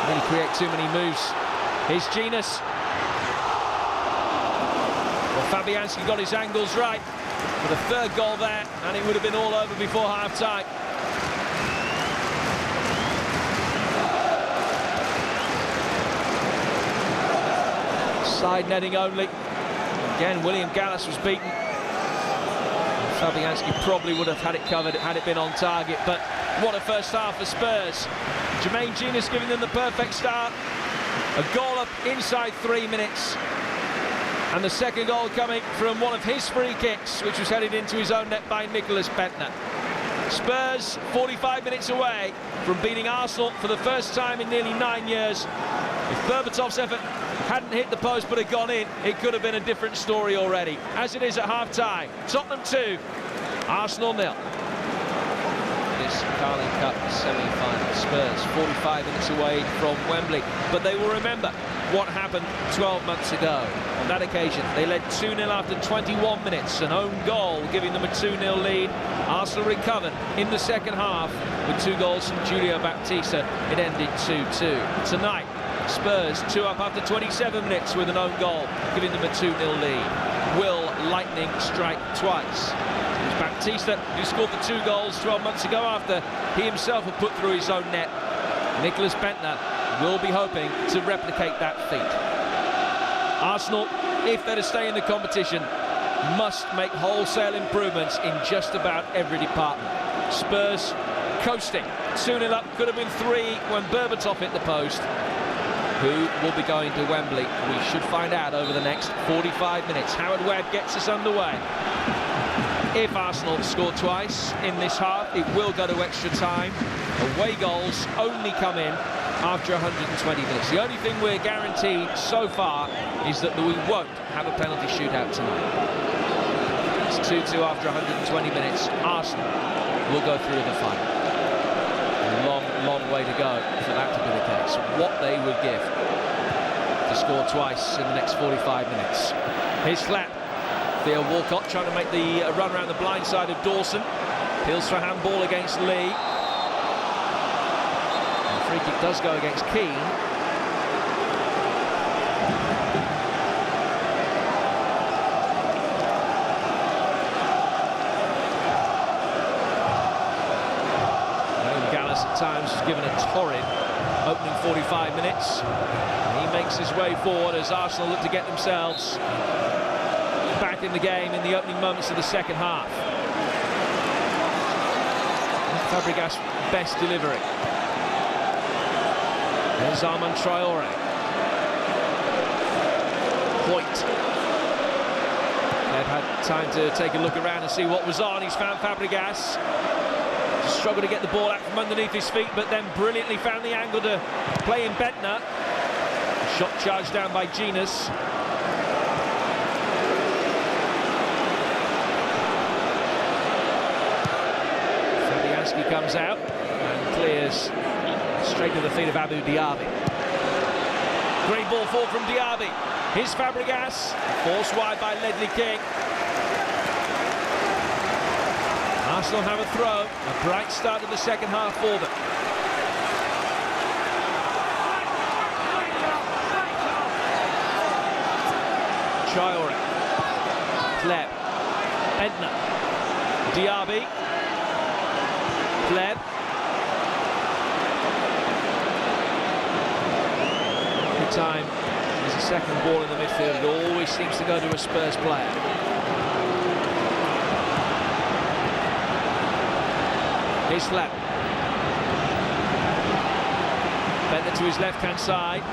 really create too many moves. Here's Genius. Well, Fabianski got his angles right for the third goal there, and it would have been all over before half-time. Side netting only. Again, William Gallas was beaten. Fabianski probably would have had it covered had it been on target, but what a first half for Spurs. Jermaine Genius giving them the perfect start. A goal up inside 3 minutes. And the second goal coming from one of his free kicks, which was headed into his own net by Nicholas Bentner. Spurs 45 minutes away from beating Arsenal for the first time in nearly 9 years. If Berbatov's effort hadn't hit the post but had gone in, it could have been a different story already. As it is at half-time, Tottenham 2, Arsenal 0. This Carling Cup semi-final. Spurs 45 minutes away from Wembley, but they will remember what happened 12 months ago. On that occasion, they led 2-0 after 21 minutes, an own goal giving them a 2-0 lead. Arsenal recovered in the second half with 2 goals from Julio Baptista. It ended 2-2. Tonight, Spurs 2 up after 27 minutes with an own goal, giving them a 2-0 lead. Will lightning strike twice? It was Baptista who scored the 2 goals 12 months ago after he himself had put through his own net. Nicholas Bentner will be hoping to replicate that feat. Arsenal, if they're to stay in the competition, must make wholesale improvements in just about every department. Spurs coasting, 2-0 up, could have been 3 when Berbatov hit the post. Who will be going to Wembley? We should find out over the next 45 minutes. Howard Webb gets us underway. If Arsenal score twice in this half, it will go to extra time. Away goals only come in after 120 minutes. The only thing we're guaranteed so far is that we won't have a penalty shootout tonight. It's 2-2 after 120 minutes. Arsenal will go through to the final. Long way to go for that to be the case. What they would give to score twice in the next 45 minutes. Here's Slap. Theo Walcott trying to make the run around the blind side of Dawson. Appeals for handball against Lee. And the free kick does go against Keane. Times was given a torrid opening 45 minutes. He makes his way forward as Arsenal look to get themselves back in the game in the opening moments of the second half. Fabregas' best delivery. There's Armand Traore. Hoyt. They've had time to take a look around and see what was on. He's found Fabregas. Struggled to get the ball out from underneath his feet, but then brilliantly found the angle to play in Bentner. Shot charged down by Genus. Fabianski comes out and clears straight to the feet of Abu Diaby. Great ball forward from Diaby. Here's Fabregas, forced wide by Ledley King. Arsenal have a throw. A bright start to the second half for them. Traore, Pleb, Bentner, Diaby, Pleb. Every time there's a second ball in the midfield, it always seems to go to a Spurs player. Here's Pleb. Bentner to his left-hand side.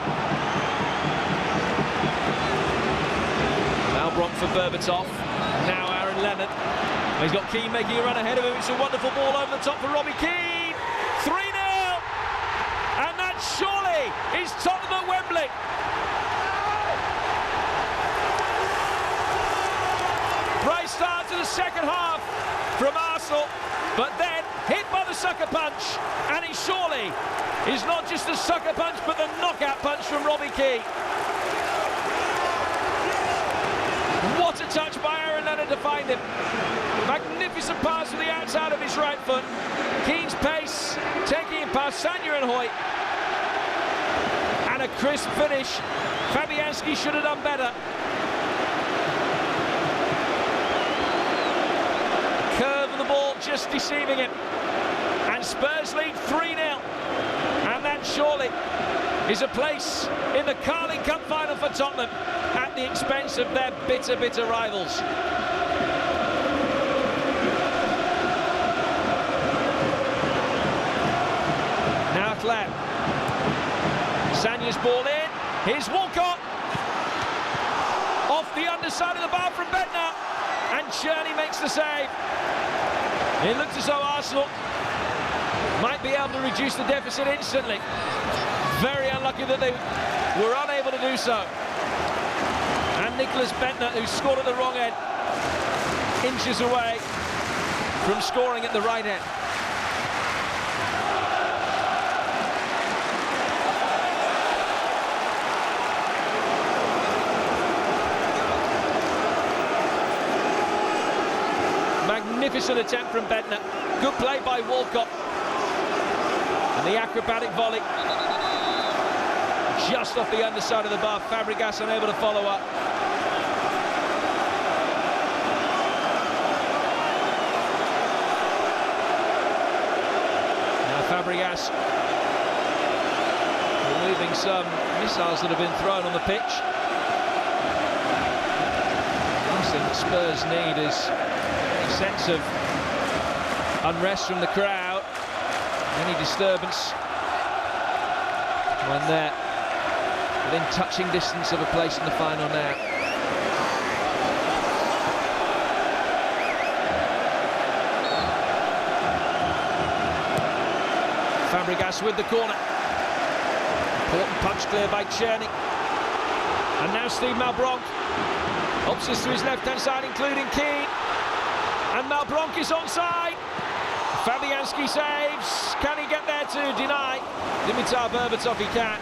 Malbranque for Berbatov. Now Aaron Leonard. He's got Keane making a run ahead of him. It's a wonderful ball over the top for Robbie Keane. 3-0! And that surely is Tottenham at Wembley. Bright start to the second half from Arsenal, but then hit by the sucker punch, and it surely is not just the sucker punch but the knockout punch from Robbie Keane. What a touch by Aaron Leonard to find him. Magnificent pass to the outside of his right foot. Keane's pace taking him past Sagna and Hoyt. And a crisp finish. Fabianski should have done better. Curve of the ball just deceiving him. And Spurs lead 3-0. And that surely is a place in the Carling Cup final for Tottenham at the expense of their bitter, bitter rivals. Now Clem. Sagna's ball in. Here's Walcott. Off the underside of the bar from Bentner. And Cherney makes the save. It looks as though Arsenal might be able to reduce the deficit instantly. Very unlucky that they were unable to do so. And Nicholas Bentner, who scored at the wrong end, inches away from scoring at the right end. Magnificent attempt from Bentner. Good play by Walcott. And the acrobatic volley just off the underside of the bar. Fabregas unable to follow up. Now Fabregas removing some missiles that have been thrown on the pitch. The last thing that Spurs need is a sense of unrest from the crowd. Any disturbance when they're within touching distance of a place in the final now. Fabregas with the corner. Important punch clear by Cherney. And now Steve Malbranque opts to his left-hand side, including Keane. And Malbranque is onside. Fabianski saves. Can he get there to deny? Dimitar Berbatov, he can.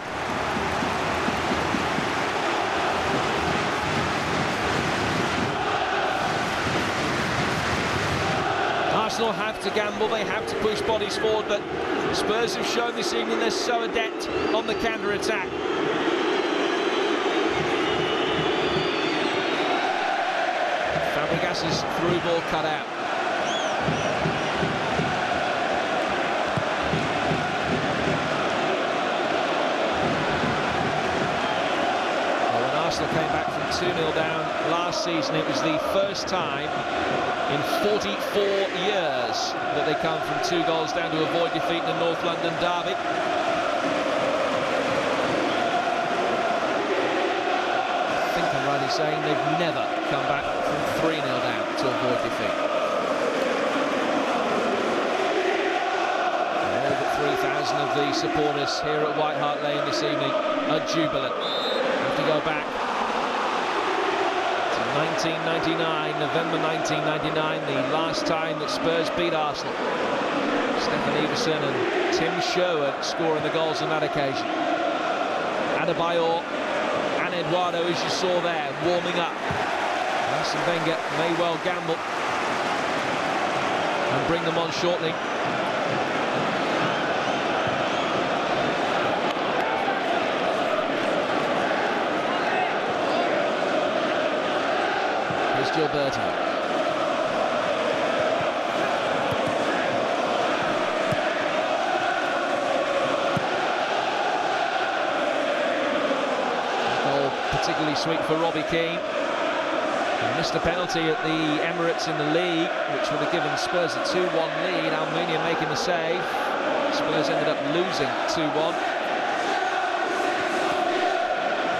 Arsenal have to gamble, they have to push bodies forward, but Spurs have shown this evening they're so adept on the counter-attack. Fabregas' through ball cut out. Well, when Arsenal came back from 2-0 down last season. It was the first time in 44 years that they come from 2 goals down to avoid defeat in the North London derby. I think I'm right in saying they've never come back from 3-0 down to avoid defeat. All but 3,000 of the supporters here at White Hart Lane this evening are jubilant. Have to go back to 1999, November 1999, the last time that Spurs beat Arsenal. Stefan Everson and Tim Sherwood scoring the goals on that occasion. Adebayor and Eduardo, as you saw there, warming up. Arsene Wenger may well gamble and bring them on shortly. Here's Gilberto. Particularly sweet for Robbie Keane. He missed a penalty at the Emirates in the league, which would have given Spurs a 2-1 lead. Almunia making the save. Spurs ended up losing 2-1.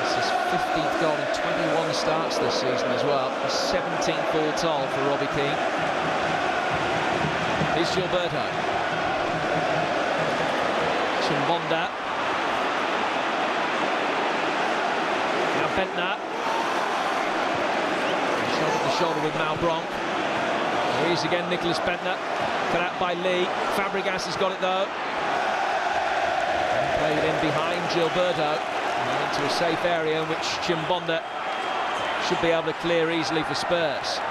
This is 15th goal in 21 starts this season as well. 17th all told for Robbie Keane. Here's Gilberto. Chimbonda. Bentner, shoulder to shoulder with Malbronk. Here he is again, Nicholas Bentner, cut out by Lee. Fabregas has got it though. And played it in behind Gilberto, and into a safe area in which Chimbonda should be able to clear easily for Spurs.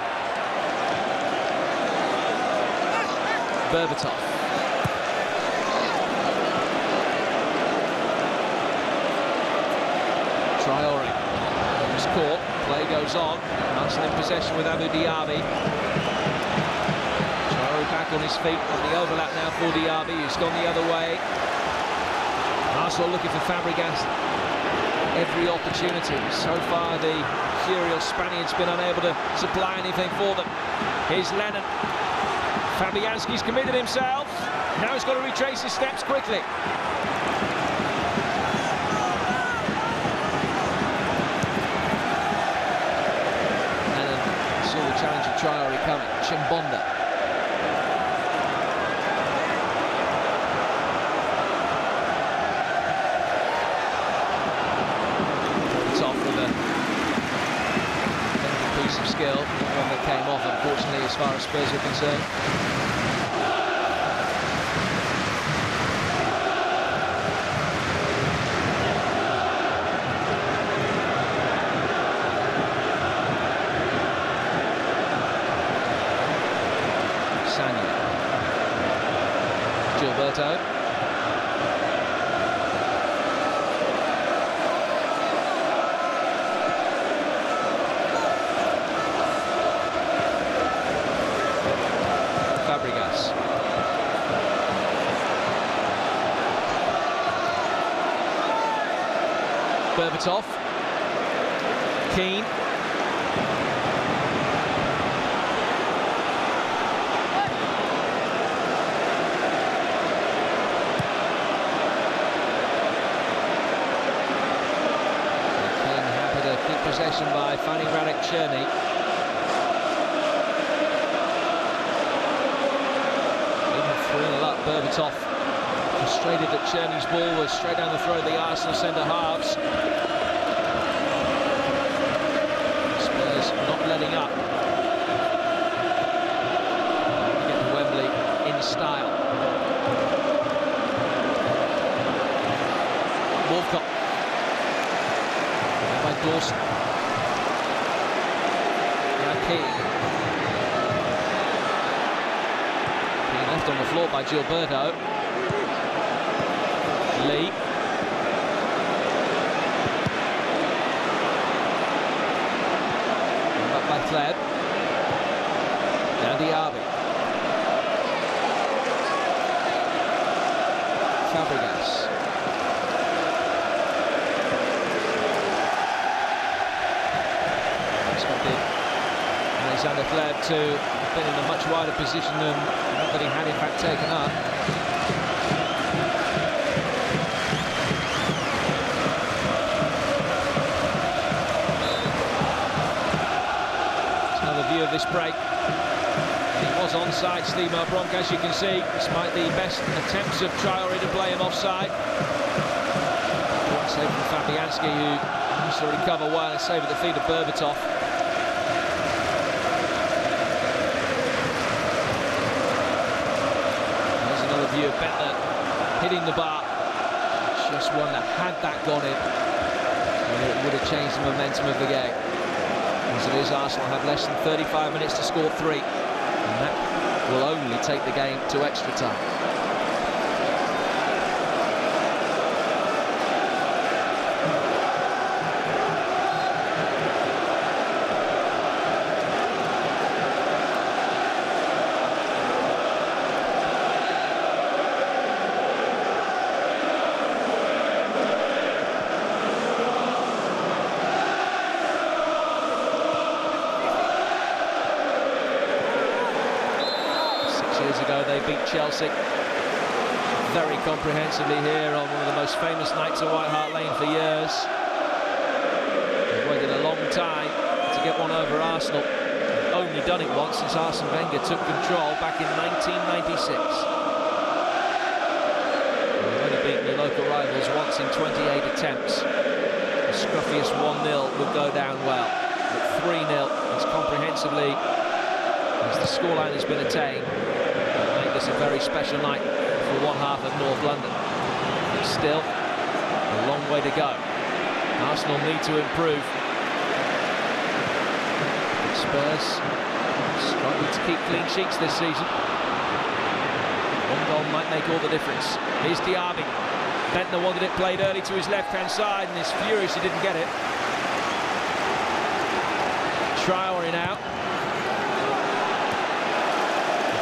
Berbatov. Traore. Caught, play goes on. Arsenal in possession with Abu Diaby. Traore back on his feet on the overlap now for Diaby, who's gone the other way. Arsenal looking for Fabregas every opportunity. So far the curious Spaniard's been unable to supply anything for them. Here's Lennon. Fabianski's committed himself. Now he's got to retrace his steps quickly. Challenge of Traore coming. Chimbonda. It's off with a piece of skill. One that came off, unfortunately, as far as Spurs are concerned. Gilberto. Fabregas. Berbatov. Keane. Possession by finding Radek Cherny. Even 3-0 up, Berbatov frustrated that Cherny's ball was straight down the throat of the Arsenal centre-halves. Spurs not letting up. Get to Wembley in style. Walcott. By Dawson. Keane left on the floor by Gilberto. Lee. Back by Kleb. Now Diaby. Fabregas. Expected Kleb to have been in a much wider position than that he had in fact taken up. There's another view of this break. He was onside, Steve Bronk, as you can see, despite the best attempts of Traore to play him offside. One save from Fabianski, who managed to recover well and save at the feet of Berbatov. There's another view of Bentner hitting the bar. Just wonder, had that gone in, whether it would have changed the momentum of the game. As it is, Arsenal have less than 35 minutes to score 3. And that will only take the game to extra time. Years ago they beat Chelsea very comprehensively here on one of the most famous nights at White Hart Lane for years. They've waited a long time to get one over Arsenal. They've only done it once since Arsene Wenger took control back in 1996. They've only beaten the local rivals once in 28 attempts. The scruffiest 1-0 would go down well, but 3-0 as comprehensively as the scoreline has been attained. It's a very special night for one half of North London. But still, a long way to go. Arsenal need to improve. Spurs struggling to keep clean sheets this season. One goal might make all the difference. Here's Diaby. Bentner wanted it played early to his left-hand side and is furious he didn't get it. Traore now.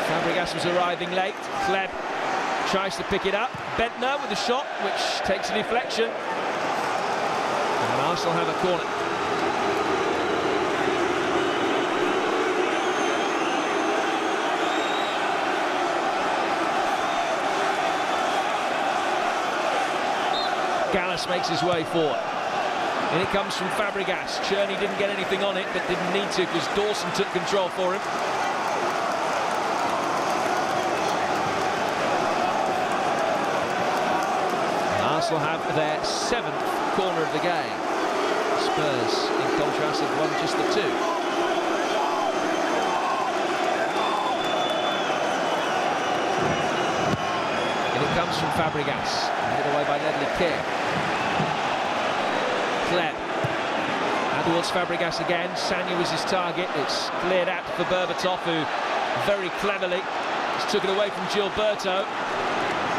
Fabregas was arriving late. Kleb tries to pick it up. Bentner with a shot, which takes a deflection. And Arsenal have a corner. Gallas makes his way forward. And it comes from Fabregas. Cherney didn't get anything on it, but didn't need to because Dawson took control for him. Arsenal have their 7th corner of the game. Spurs, in contrast, have won just the 2. And it comes from Fabregas, headed away by Ledley King. Kleb. And towards Fabregas again. Sagna was his target. It's cleared out for Berbatov, who very cleverly took it away from Gilberto.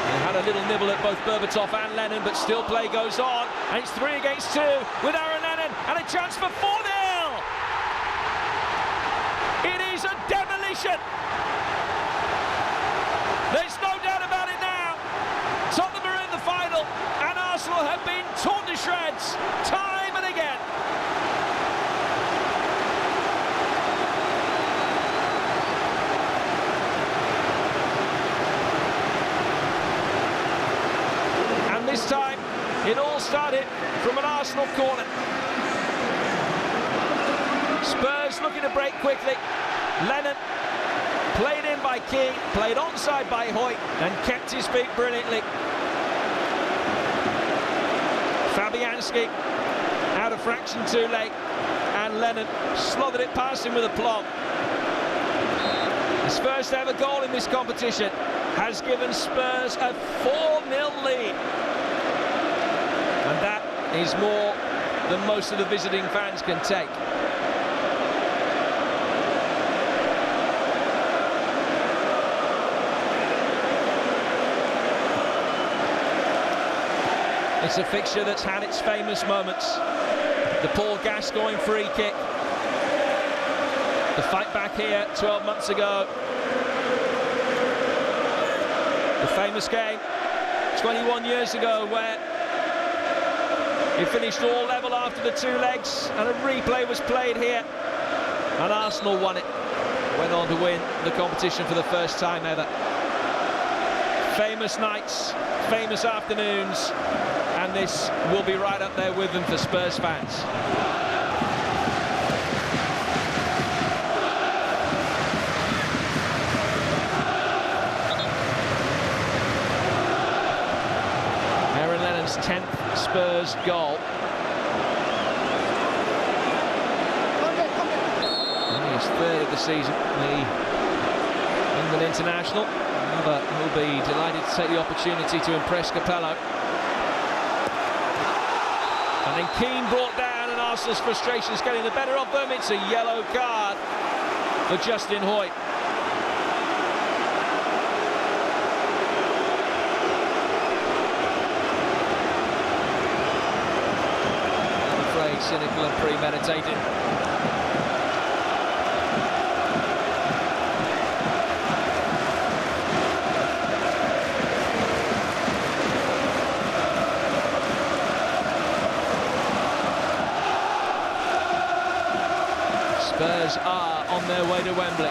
They had a little nibble at both Berbatov and Lennon, but still play goes on. And it's 3 against 2 with Aaron Lennon, and a chance for 4-0. It is a demolition. There's no doubt about it now. Tottenham are in the final, and Arsenal have been torn to shreds time and again. This time, it all started from an Arsenal corner. Spurs looking to break quickly. Lennon played in by Keane, played onside by Hoyt, and kept his feet brilliantly. Fabianski out of fraction too late, and Lennon slaughtered it past him with aplomb. His first ever goal in this competition has given Spurs a 4-0 lead. And that is more than most of the visiting fans can take. It's a fixture that's had its famous moments. The Paul Gascoigne free kick. The fight back here 12 months ago. The famous game 21 years ago where it finished all level after the 2 legs and a replay was played here and Arsenal won it. went on to win the competition for the first time ever. Famous nights, famous afternoons, and this will be right up there with them for Spurs fans. Aaron Lennon's 10th Spurs goal. Only his third of the season, the England international. Another who'll be delighted to take the opportunity to impress Capello. And then Keane brought down, and Arsenal's frustrations getting the better of them. It's a yellow card for Justin Hoyt. I'm afraid cynical and premeditated. Spurs are on their way to Wembley.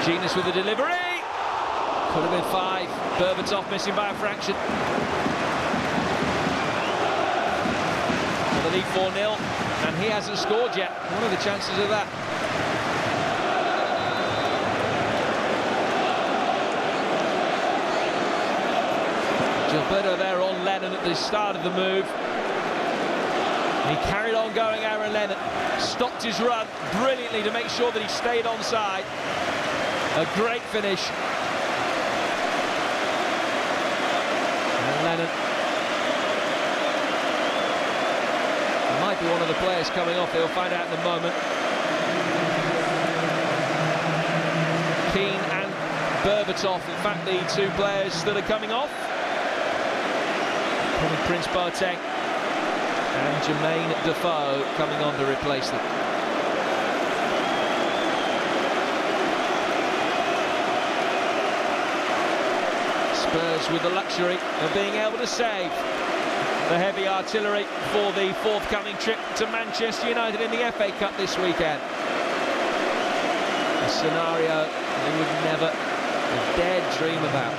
Genius with the delivery. Could have been 5. Berbatov missing by a fraction. For the lead 4-0, and he hasn't scored yet. What are the chances of that? Gilberto there on Lennon at the start of the move. And he carried on going, Aaron Lennon. Stopped his run brilliantly to make sure that he stayed onside. A great finish. And Lennon might be one of the players coming off. They'll find out in a moment. Keane and Berbatov, in fact, the 2 players that are coming off. Prince Boateng and Jermaine Defoe coming on to replace them. Spurs with the luxury of being able to save the heavy artillery for the forthcoming trip to Manchester United in the FA Cup this weekend. A scenario they would never have dared dream about.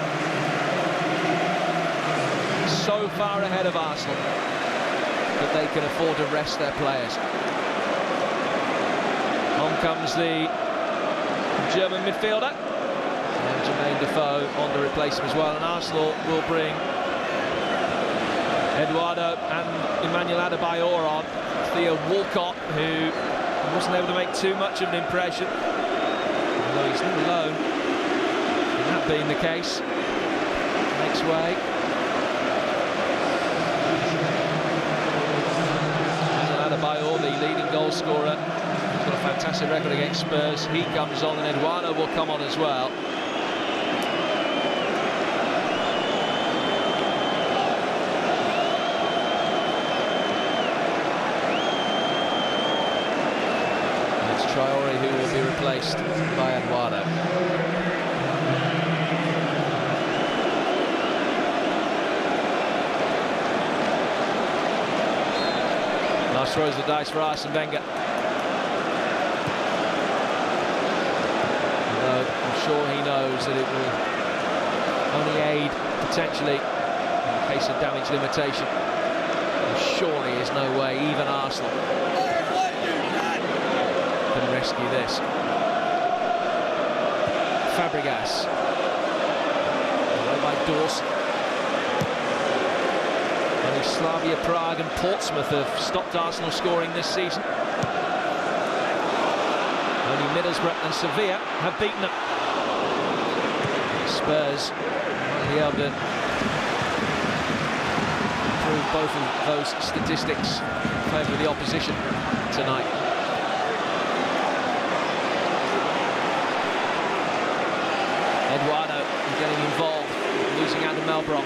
So far ahead of Arsenal that they can afford to rest their players. On comes the German midfielder, and Jermaine Defoe on to replace him as well. And Arsenal will bring Eduardo and Emmanuel Adebayor on. Theo Walcott, who wasn't able to make too much of an impression, although he's not alone in that being the case. Makes way. Adebayor, the leading goal scorer, he's got a fantastic record against Spurs. He comes on, and Eduardo will come on as well. And it's Traore who will be replaced by Eduardo. Last throws the dice for Arsene Wenger. Although I'm sure he knows that it will only aid potentially in the case of damage limitation. There surely is no way even Arsenal can rescue this. Fabregas. Away by Dawson. Only Slavia Prague and Portsmouth have stopped Arsenal scoring this season. Only Middlesbrough and Sevilla have beaten them. Spurs might be able to prove both of those statistics in favour of the opposition tonight. Eduardo getting involved, losing out to Melbrock.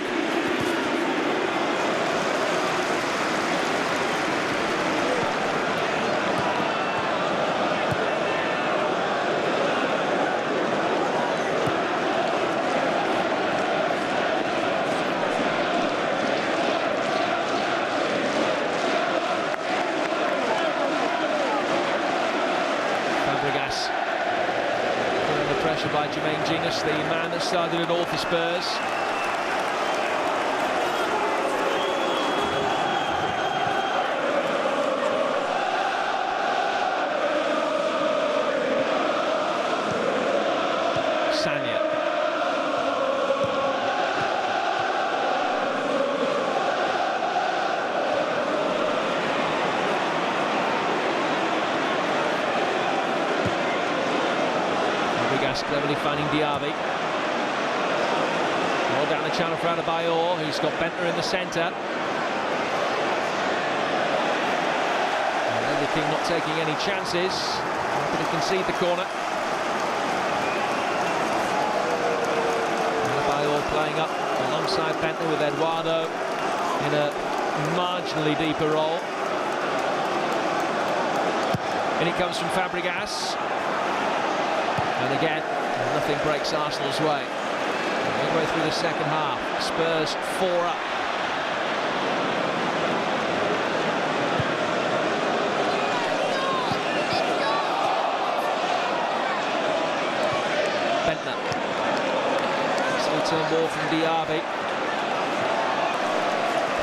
Genius, the man that started it all for Spurs. Sanya. Cleverly finding Diaby. All down the channel for Adebayor, who's got Bentner in the centre. Robbie Keane not taking any chances. Happy to concede the corner. Adebayor playing up alongside Bentner with Eduardo in a marginally deeper role. And it comes from Fabregas. And again, nothing breaks Arsenal's way. Midway through the second half, Spurs 4 up. Bentner. Still turn ball from Diaby.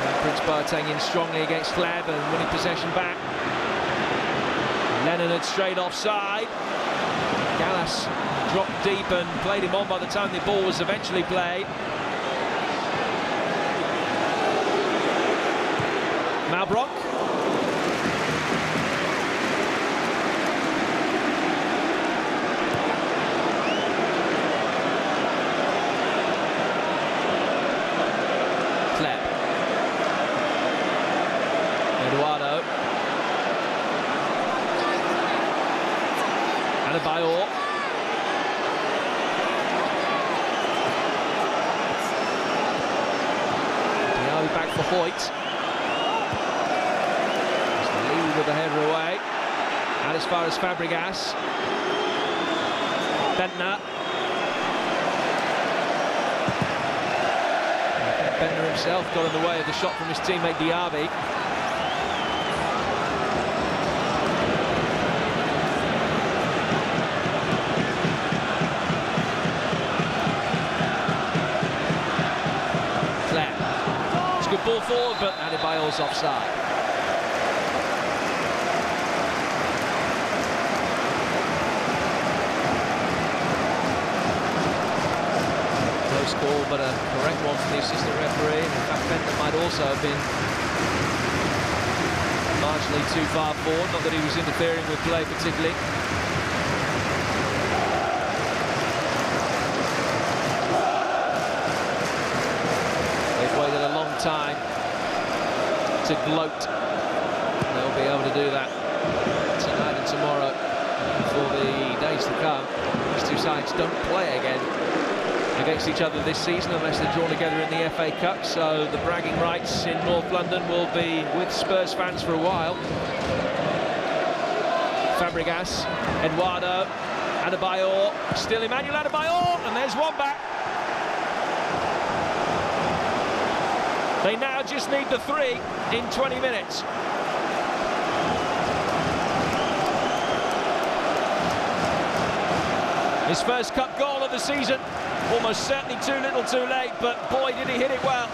And Prince Boateng in strongly against Gleb and winning possession back. Lennon had straight offside. Gallas dropped deep and played him on by the time the ball was eventually played. Malbrook. Kleb. Eduardo. Adebayor. Diaby back for Hoyt. Lead with the header away. And as far as Fabregas. Bentner. Bentner himself got in the way of the shot from his teammate Diaby. Good ball forward, but Adebayor's offside. Close call, but a correct one from the assistant referee. In fact, Bentner might also have been marginally too far forward, not that he was interfering with play particularly. Waited a long time to gloat. They'll be able to do that tonight and tomorrow for the days to come. These two sides don't play again against each other this season unless they're drawn together in the FA Cup, so the bragging rights in North London will be with Spurs fans for a while. Fabregas, Eduardo, Adebayor, still Emmanuel Adebayor, and there's one back. They now just need the 3 in 20 minutes. His first cup goal of the season, almost certainly too little too late, but boy did he hit it well.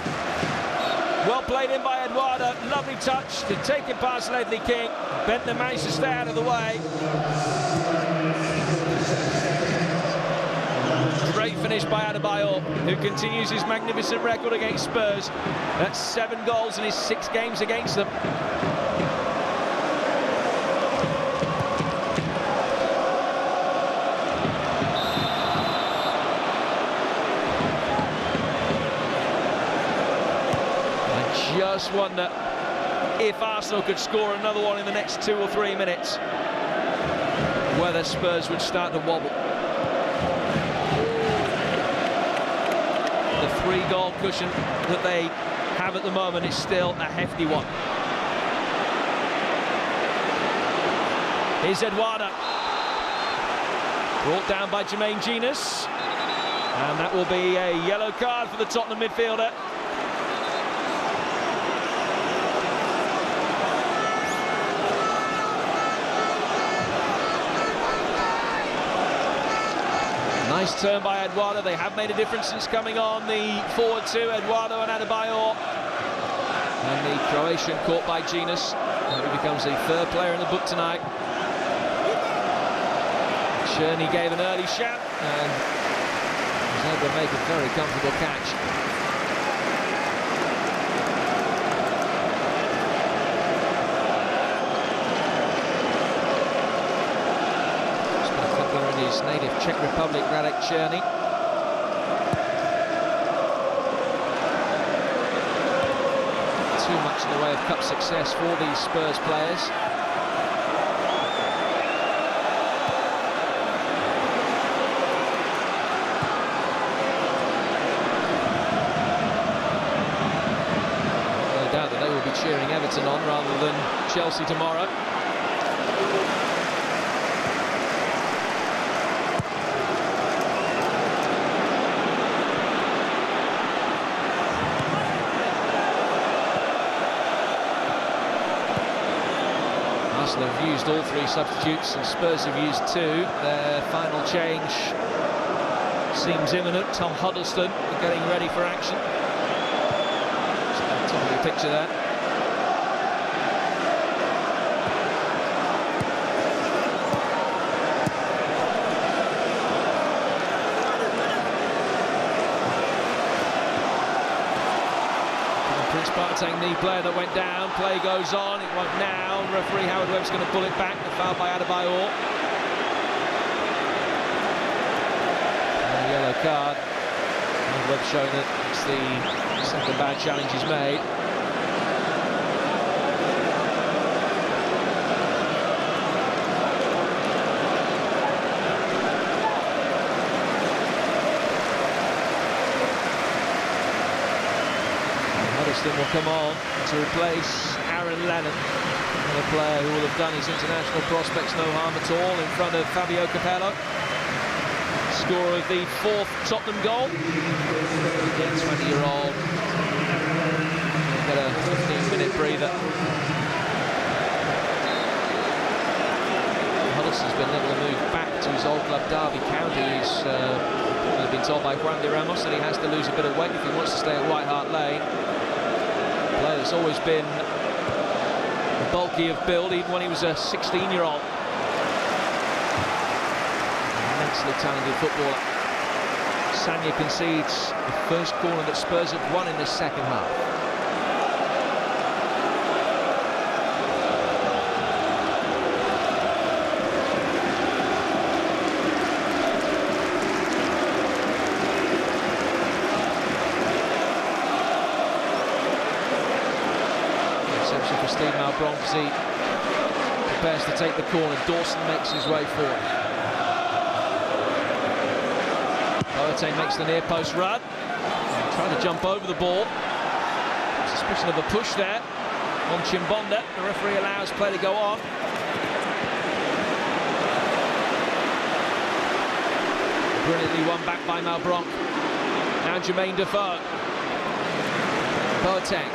Well played in by Eduardo, lovely touch to take it past Robbie Keane. Bentner managed to stay out of the way. Great finish by Adebayor, who continues his magnificent record against Spurs. That's 7 goals in his 6 games against them. I just wonder if Arsenal could score another one in the next 2 or 3 minutes, whether Spurs would start to wobble. The 3-goal cushion that they have at the moment is still a hefty one. Here's Eduardo. Brought down by Jermaine Genius. And that will be a yellow card for the Tottenham midfielder. Nice turn by Eduardo. They have made a difference since coming on. The forward two, Eduardo and Adebayor. And the Croatian caught by Genus. And he becomes the third player in the book tonight. Cherney gave an early shout and was able to make a very comfortable catch. In his native Czech Republic, Radek Cherney. Too much in the way of cup success for these Spurs players. No doubt that they will be cheering Everton on rather than Chelsea tomorrow. Arsenal have used all three substitutes and Spurs have used two. Their final change seems imminent. Tom Huddleston getting ready for action. Top of the picture there. Prince Boateng, knee player that went down. Play goes on. It won't now. Referee Howard Webb's going to pull it back. The foul by Adebayor. And a yellow card. Howard Webb showing that it's the second bad challenge he's made. Will come on to replace Aaron Lennon, a player who will have done his international prospects no harm at all in front of Fabio Capello, scorer of the fourth Tottenham goal. Again, 20-year-old, get a 15-minute breather. Huddleston's been able to move back to his old club Derby County. He's been told by Juan de Ramos that he has to lose a bit of weight if he wants to stay at White Hart Lane. Player that's always been bulky of build, even when he was a 16-year-old. Immensely talented footballer. Sagna concedes the first corner that Spurs have won in this second half. Bronzy prepares to take the corner. Dawson makes his way forward. Boateng makes the near post run, trying to jump over the ball. Suspicion of a push there on Chimbonda. The referee allows play to go on. Brilliantly won back by Malbronk. Now Jermaine Defoe. Boateng.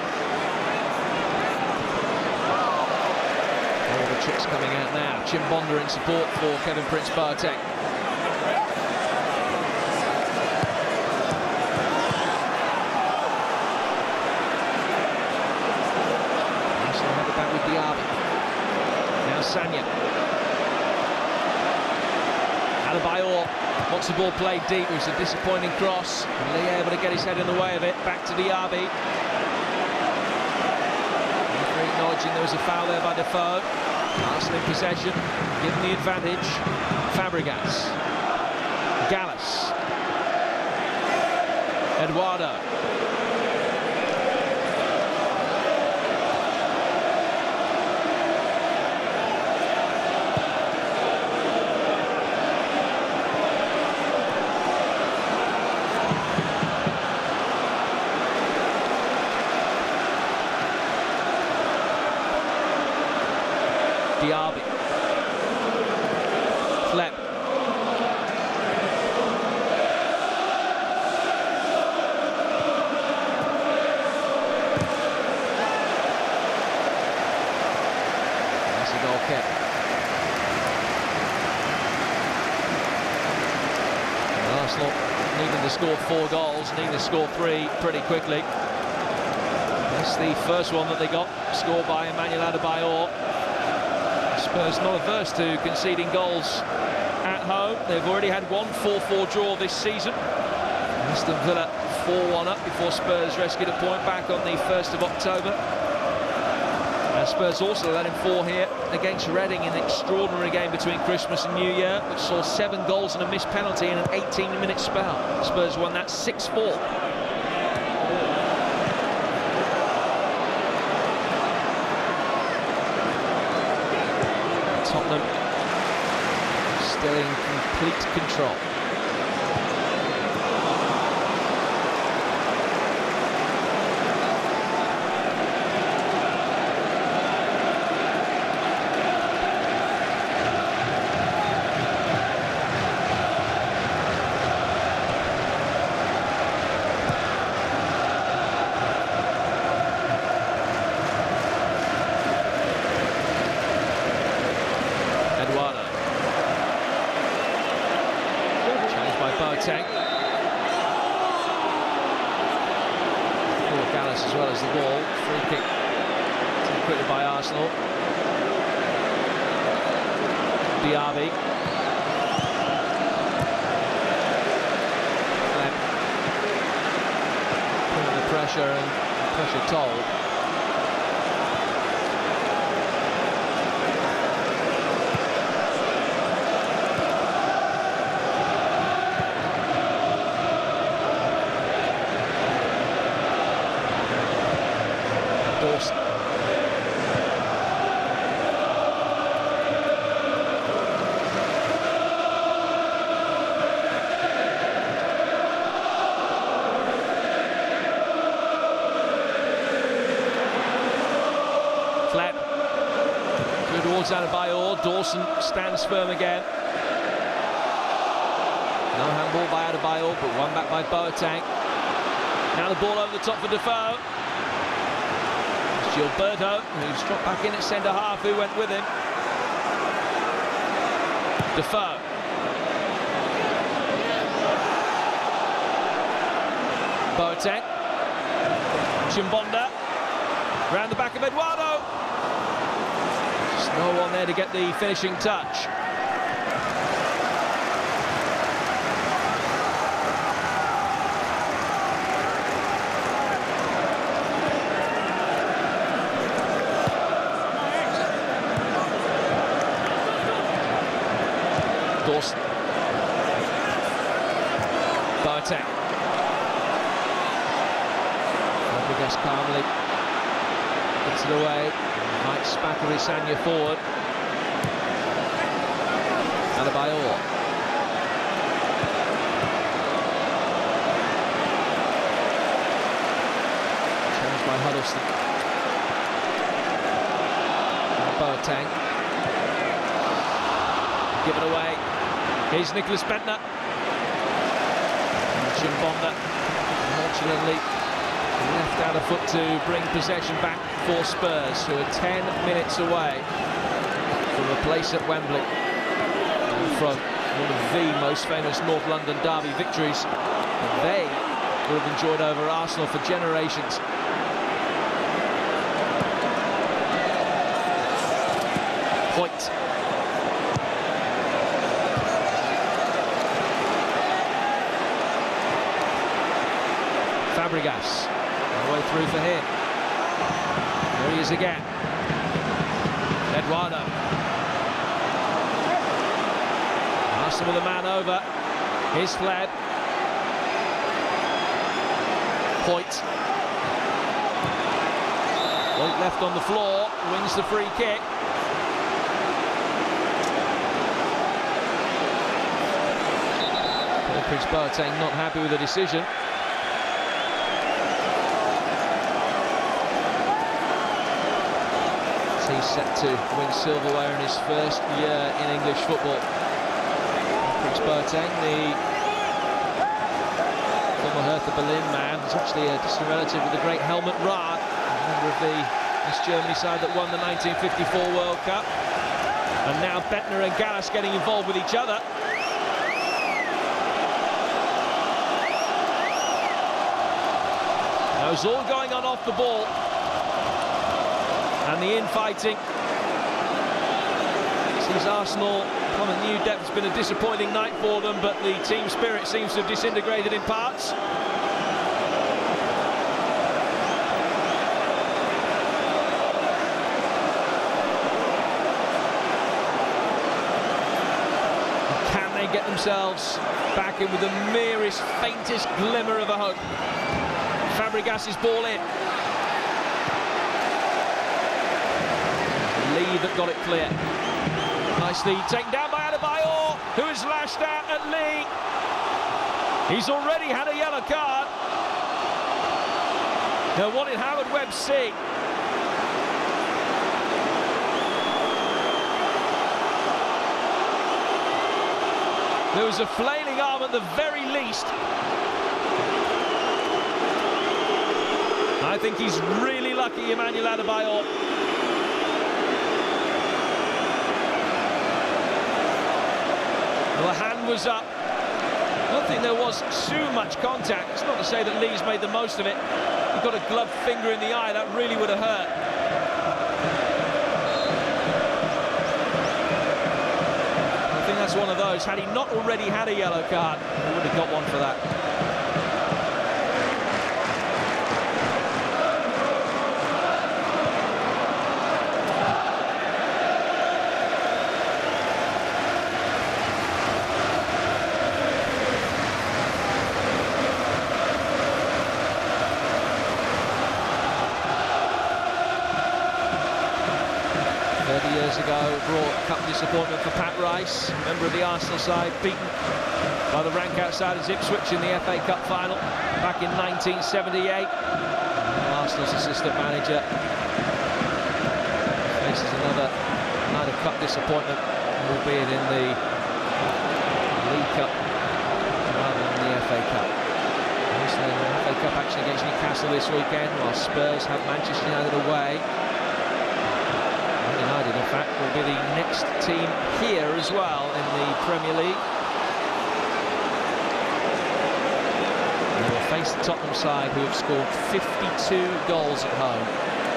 All the tricks coming out now. Chimbonda in support for Kevin Prince Boateng. Arsenal have it back with Diaby. Now Sagna. Adebayor wants the ball played deep. It was a disappointing cross. Lee able to get his head in the way of it. Back to Diaby. Acknowledging there was a foul there by Defoe. Arsenal in possession, given the advantage. Fabregas. Gallus. Eduardo. Diaby. Flep. That's a goal kick. scored 4 goals, need to score 3 pretty quickly. That's the first one that they got, scored by Emmanuel Adebayor. Spurs not averse to conceding goals at home. They've already had one 4-4 draw this season. Aston Villa 4-1 up before Spurs rescued a point back on the 1st of October. And Spurs also let him fall here against Reading in an extraordinary game between Christmas and New Year, which saw 7 goals and a missed penalty in an 18-minute spell. Spurs won that 6-4. Tottenham still in complete control. As well as the ball. Free kick taken quickly by Arsenal. Diaby. Putting the pressure and pressure told. Flap. Good towards Adebayor. Dawson stands firm again. No handball by Adebayor, but one back by Boateng. Now the ball over the top for Defoe. It's Gilberto, who's dropped back in at centre-half, who went with him. Defoe. Boateng. Chimbonda. Round the back of Eduardo. Just no one there to get the finishing touch. Dawson. Boateng. Fabregas calmly gets it away. Mike Spackery Sanya forward. Adebayor. Challenged by Huddleston. Boateng. Give it away. Here's Nicholas Bentner. Chimbonda, unfortunately, left out of foot to bring possession back for Spurs, who are 10 minutes away from a place at Wembley and from one of the most famous North London derby victories they will have enjoyed over Arsenal for generations. Point. Fabregas, all the way through for him. There he is again. Eduardo. Arsenal with a man over. Here's Fled. Point. Point left on the floor, wins the free kick. Prince Boateng not happy with the decision. He's set to win silverware in his first year in English football. Prince Boateng, the former Hertha Berlin man, is actually a distant relative of the great Helmut Rahn, a member of the East Germany side that won the 1954 World Cup. And now Bentner and Gallas getting involved with each other. was all going on off the ball. And the infighting sees Arsenal on a new depth. It's been a disappointing night for them, but the team spirit seems to have disintegrated in parts. Get themselves back in with the merest, faintest glimmer of a hope. Fabregas's ball in. Lee that got it clear. Nicely taken down by Adebayor, who has lashed out at Lee. He's already had a yellow card. Now, what did Howard Webb see? There was a flailing arm at the very least. I think he's really lucky, Emmanuel Adebayor. Well, the hand was up. I don't think there was too much contact. It's not to say that Lee's made the most of it. He got a gloved finger in the eye. That really would have hurt. That's one of those. Had he not already had a yellow card, he would have got one for that. 30 years ago, brought cup disappointment for Pat Rice, member of the Arsenal side, beaten by the rank outsiders Ipswich in the FA Cup final back in 1978. Arsenal's assistant manager faces another night of cup disappointment, albeit in the League Cup rather than the FA Cup. Obviously, the FA Cup action against Newcastle this weekend, while Spurs have Manchester United away. United, in fact, will be the next team here as well in the Premier League. They will face the Tottenham side, who have scored 52 goals at home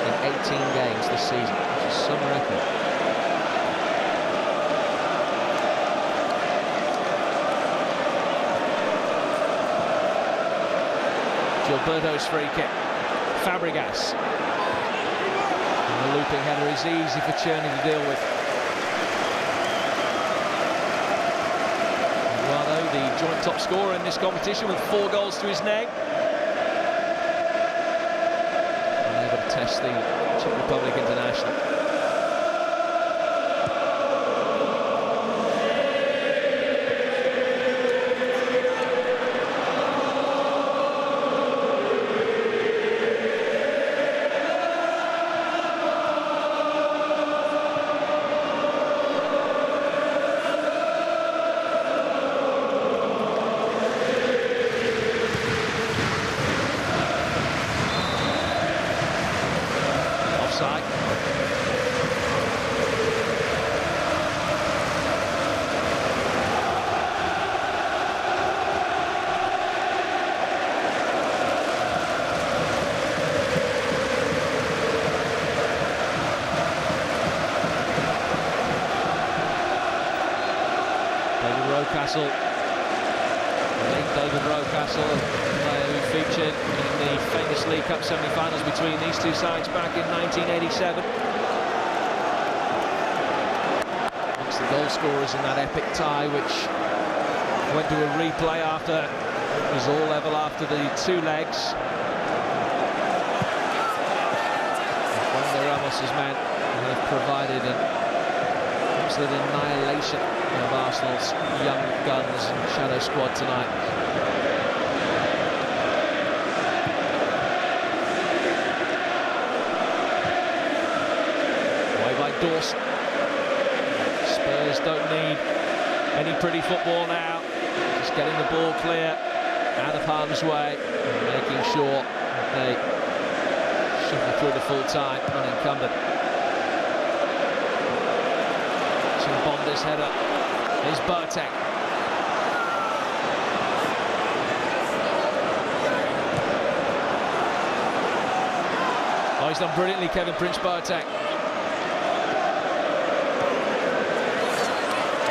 in 18 games this season, which is some record. Gilberto's free kick. Fabregas. And the looping header is easy for Czerny to deal with. Eduardo, the joint top scorer in this competition, with 4 goals to his name. Unable to test the Czech Republic international. David Rocastle, who featured in the famous League Cup semi-finals between these two sides back in 1987. Amongst the goal scorers in that epic tie, which went to a replay after it was all level after the 2 legs. Juan de Ramos's men have provided an absolute annihilation of Arsenal's young guns and shadow squad tonight. Away by Dawson. Spurs don't need any pretty football now. Just getting the ball clear, out of harm's way, and making sure that they shuffle through the full time unencumbered. Bonder's header is Boateng. he's done brilliantly, Kevin Prince Boateng.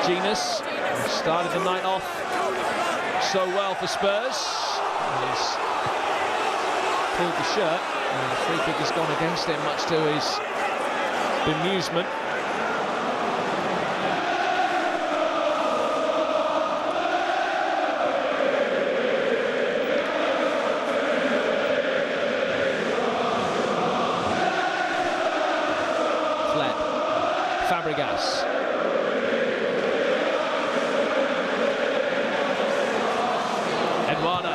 Genus started the night off so well for Spurs. He's pulled the shirt, and the free kick has gone against him, much to his bemusement. Fabregas. Eduardo.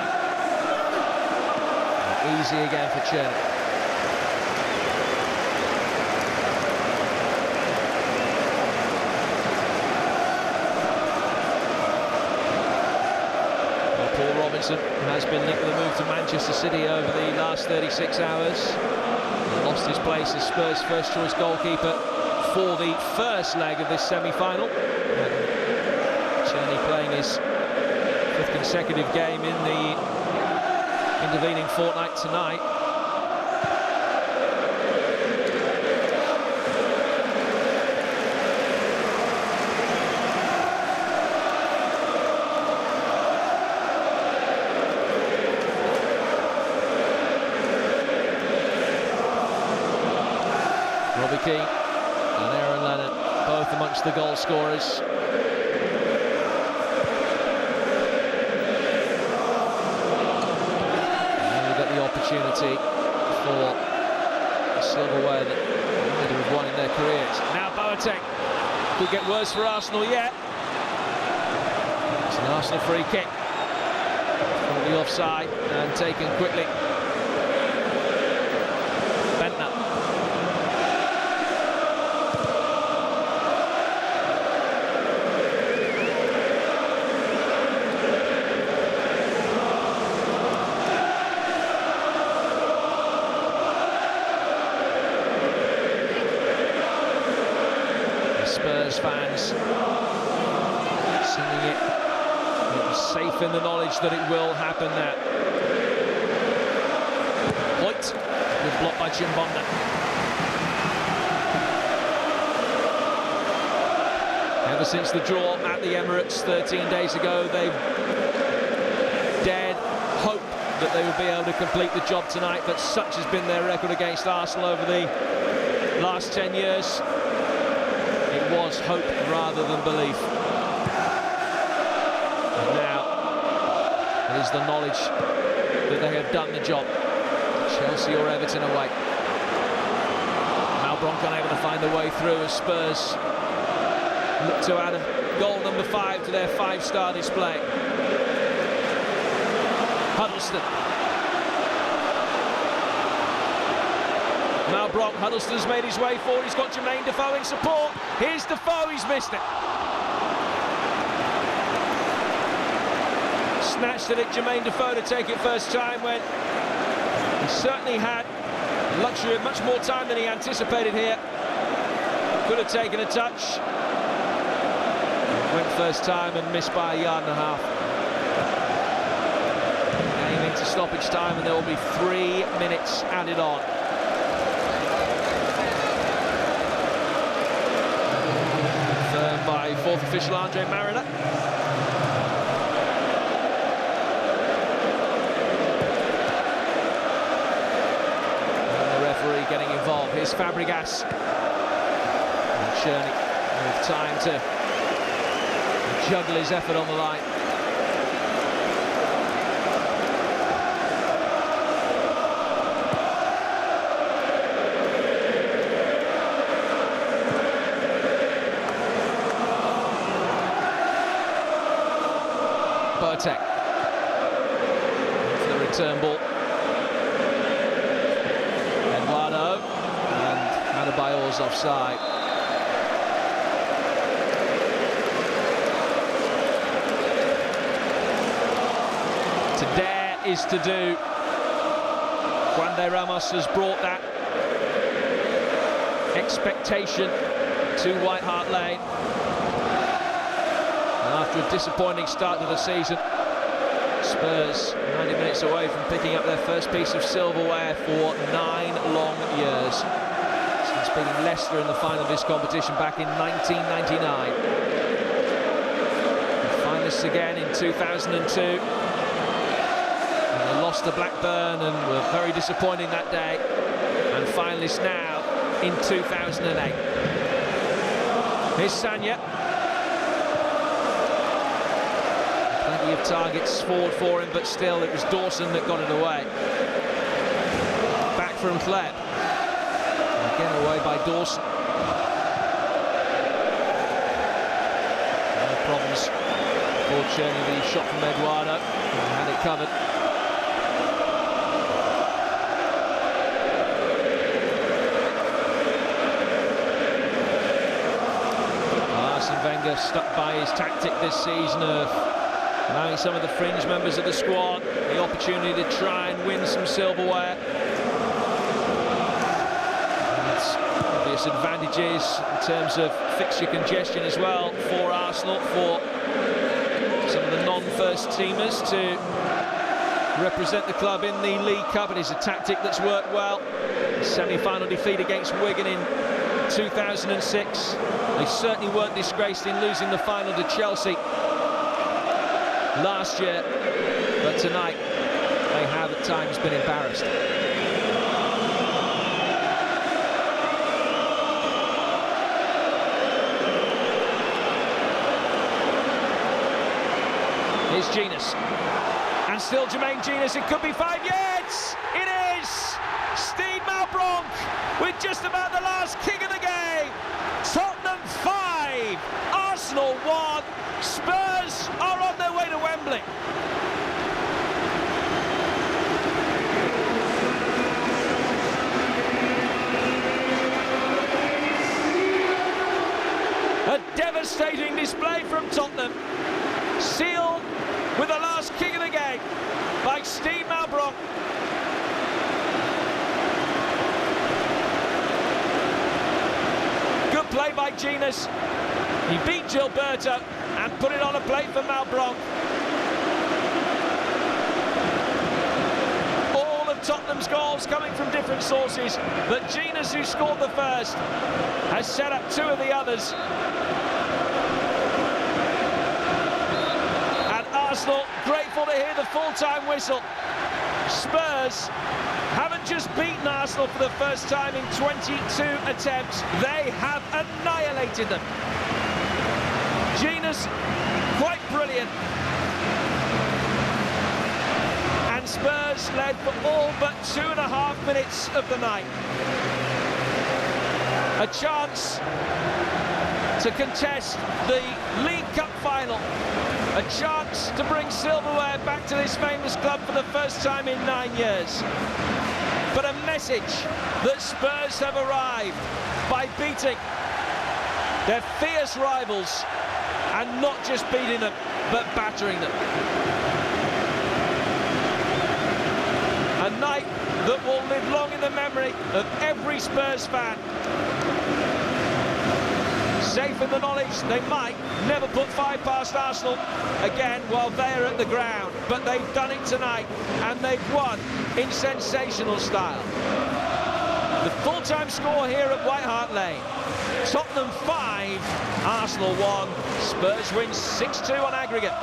Easy again for Chen. Well, Paul Robinson has been linked with a move to Manchester City over the last 36 hours. He lost his place as Spurs' first choice goalkeeper for the first leg of this semi-final. Czerny playing his 5th consecutive game in the intervening fortnight tonight. Robbie Keane and Aaron Lennon, both amongst the goal scorers. And we get the opportunity for a silverware that neither have won in their careers. Now Boateng could get worse for Arsenal yet. It's an Arsenal free kick from the offside and taken quickly. Spurs fans singing it. It was safe in the knowledge that it will happen now. Hoyt, good block by Chimbonda. Ever since the draw at the Emirates 13 days ago, they've dared hope that they would be able to complete the job tonight, but such has been their record against Arsenal over the last 10 years. It was hope rather than belief. And now it is the knowledge that they have done the job. Chelsea or Everton away. Malbronk unable to find the way through as Spurs look to add a goal number 5 to their 5-star display. Huddleston. Malbronk, Huddleston's made his way forward, he's got Jermaine Defoe in support. Here's Defoe, he's missed it. Snatched it at Jermaine Defoe to take it first time when he certainly had luxury of much more time than he anticipated here. Could have taken a touch. Went first time and missed by a yard and a half. Game into stoppage time and there will be 3 minutes added on. By 4th official Andre Mariner. And the referee getting involved. Here's Fabregas. And Czerny with time to juggle his effort on the line. Boateng for the return ball. Eduardo and Adebayor's offside. To dare is to do. Juan de Ramos has brought that expectation to White Hart Lane. And after a disappointing start to the season, Spurs 90 minutes away from picking up their first piece of silverware for 9 long years. Since beating Leicester in the final of this competition back in 1999. And finalists again in 2002. And they lost to Blackburn and were very disappointing that day. And finalists now in 2008. Here's Sanya. Plenty of targets forward for him, but still it was Dawson that got it away. Back from Kleb. Again away by Dawson. No problems for Cherney, the shot from Eduardo. He had it covered. Arsene Wenger stuck by his tactic this season of allowing some of the fringe members of the squad the opportunity to try and win some silverware. It's obvious advantages in terms of fixture congestion as well for Arsenal, for some of the non-first teamers to represent the club in the League Cup. It is a tactic that's worked well. Semi-final defeat against Wigan in 2006. They certainly weren't disgraced in losing the final to Chelsea last year, but tonight they have at times been embarrassed. Here's Genius, and still Jermaine Genius. It could be 5 yards. It is Steve Malbronk with just about the last kick of the game. Tottenham 5, Arsenal 1. Spurs are on their way to Wembley. A devastating display from Tottenham, sealed with the last kick of the game by Steve Malbronk. Good play by Genius. He beat Gilberto and put it on a plate for Malbronk. All of Tottenham's goals coming from different sources, but Genius, who scored the first, has set up 2 of the others. And Arsenal grateful to hear the full-time whistle. Spurs haven't just beaten Arsenal for the first time in 22 attempts, they have annihilated them. Genius, quite brilliant. And Spurs led for all but 2.5 minutes of the night. A chance to contest the League Cup final. A chance to bring silverware back to this famous club for the first time in 9 years. But a message that Spurs have arrived by beating their fierce rivals, and not just beating them, but battering them. A night that will live long in the memory of every Spurs fan. Safe in the knowledge they might never put 5 past Arsenal again while they're at the ground. But they've done it tonight, and they've won in sensational style. The full-time score here at White Hart Lane. Tottenham 5, Arsenal 1. Spurs win 6-2 on aggregate.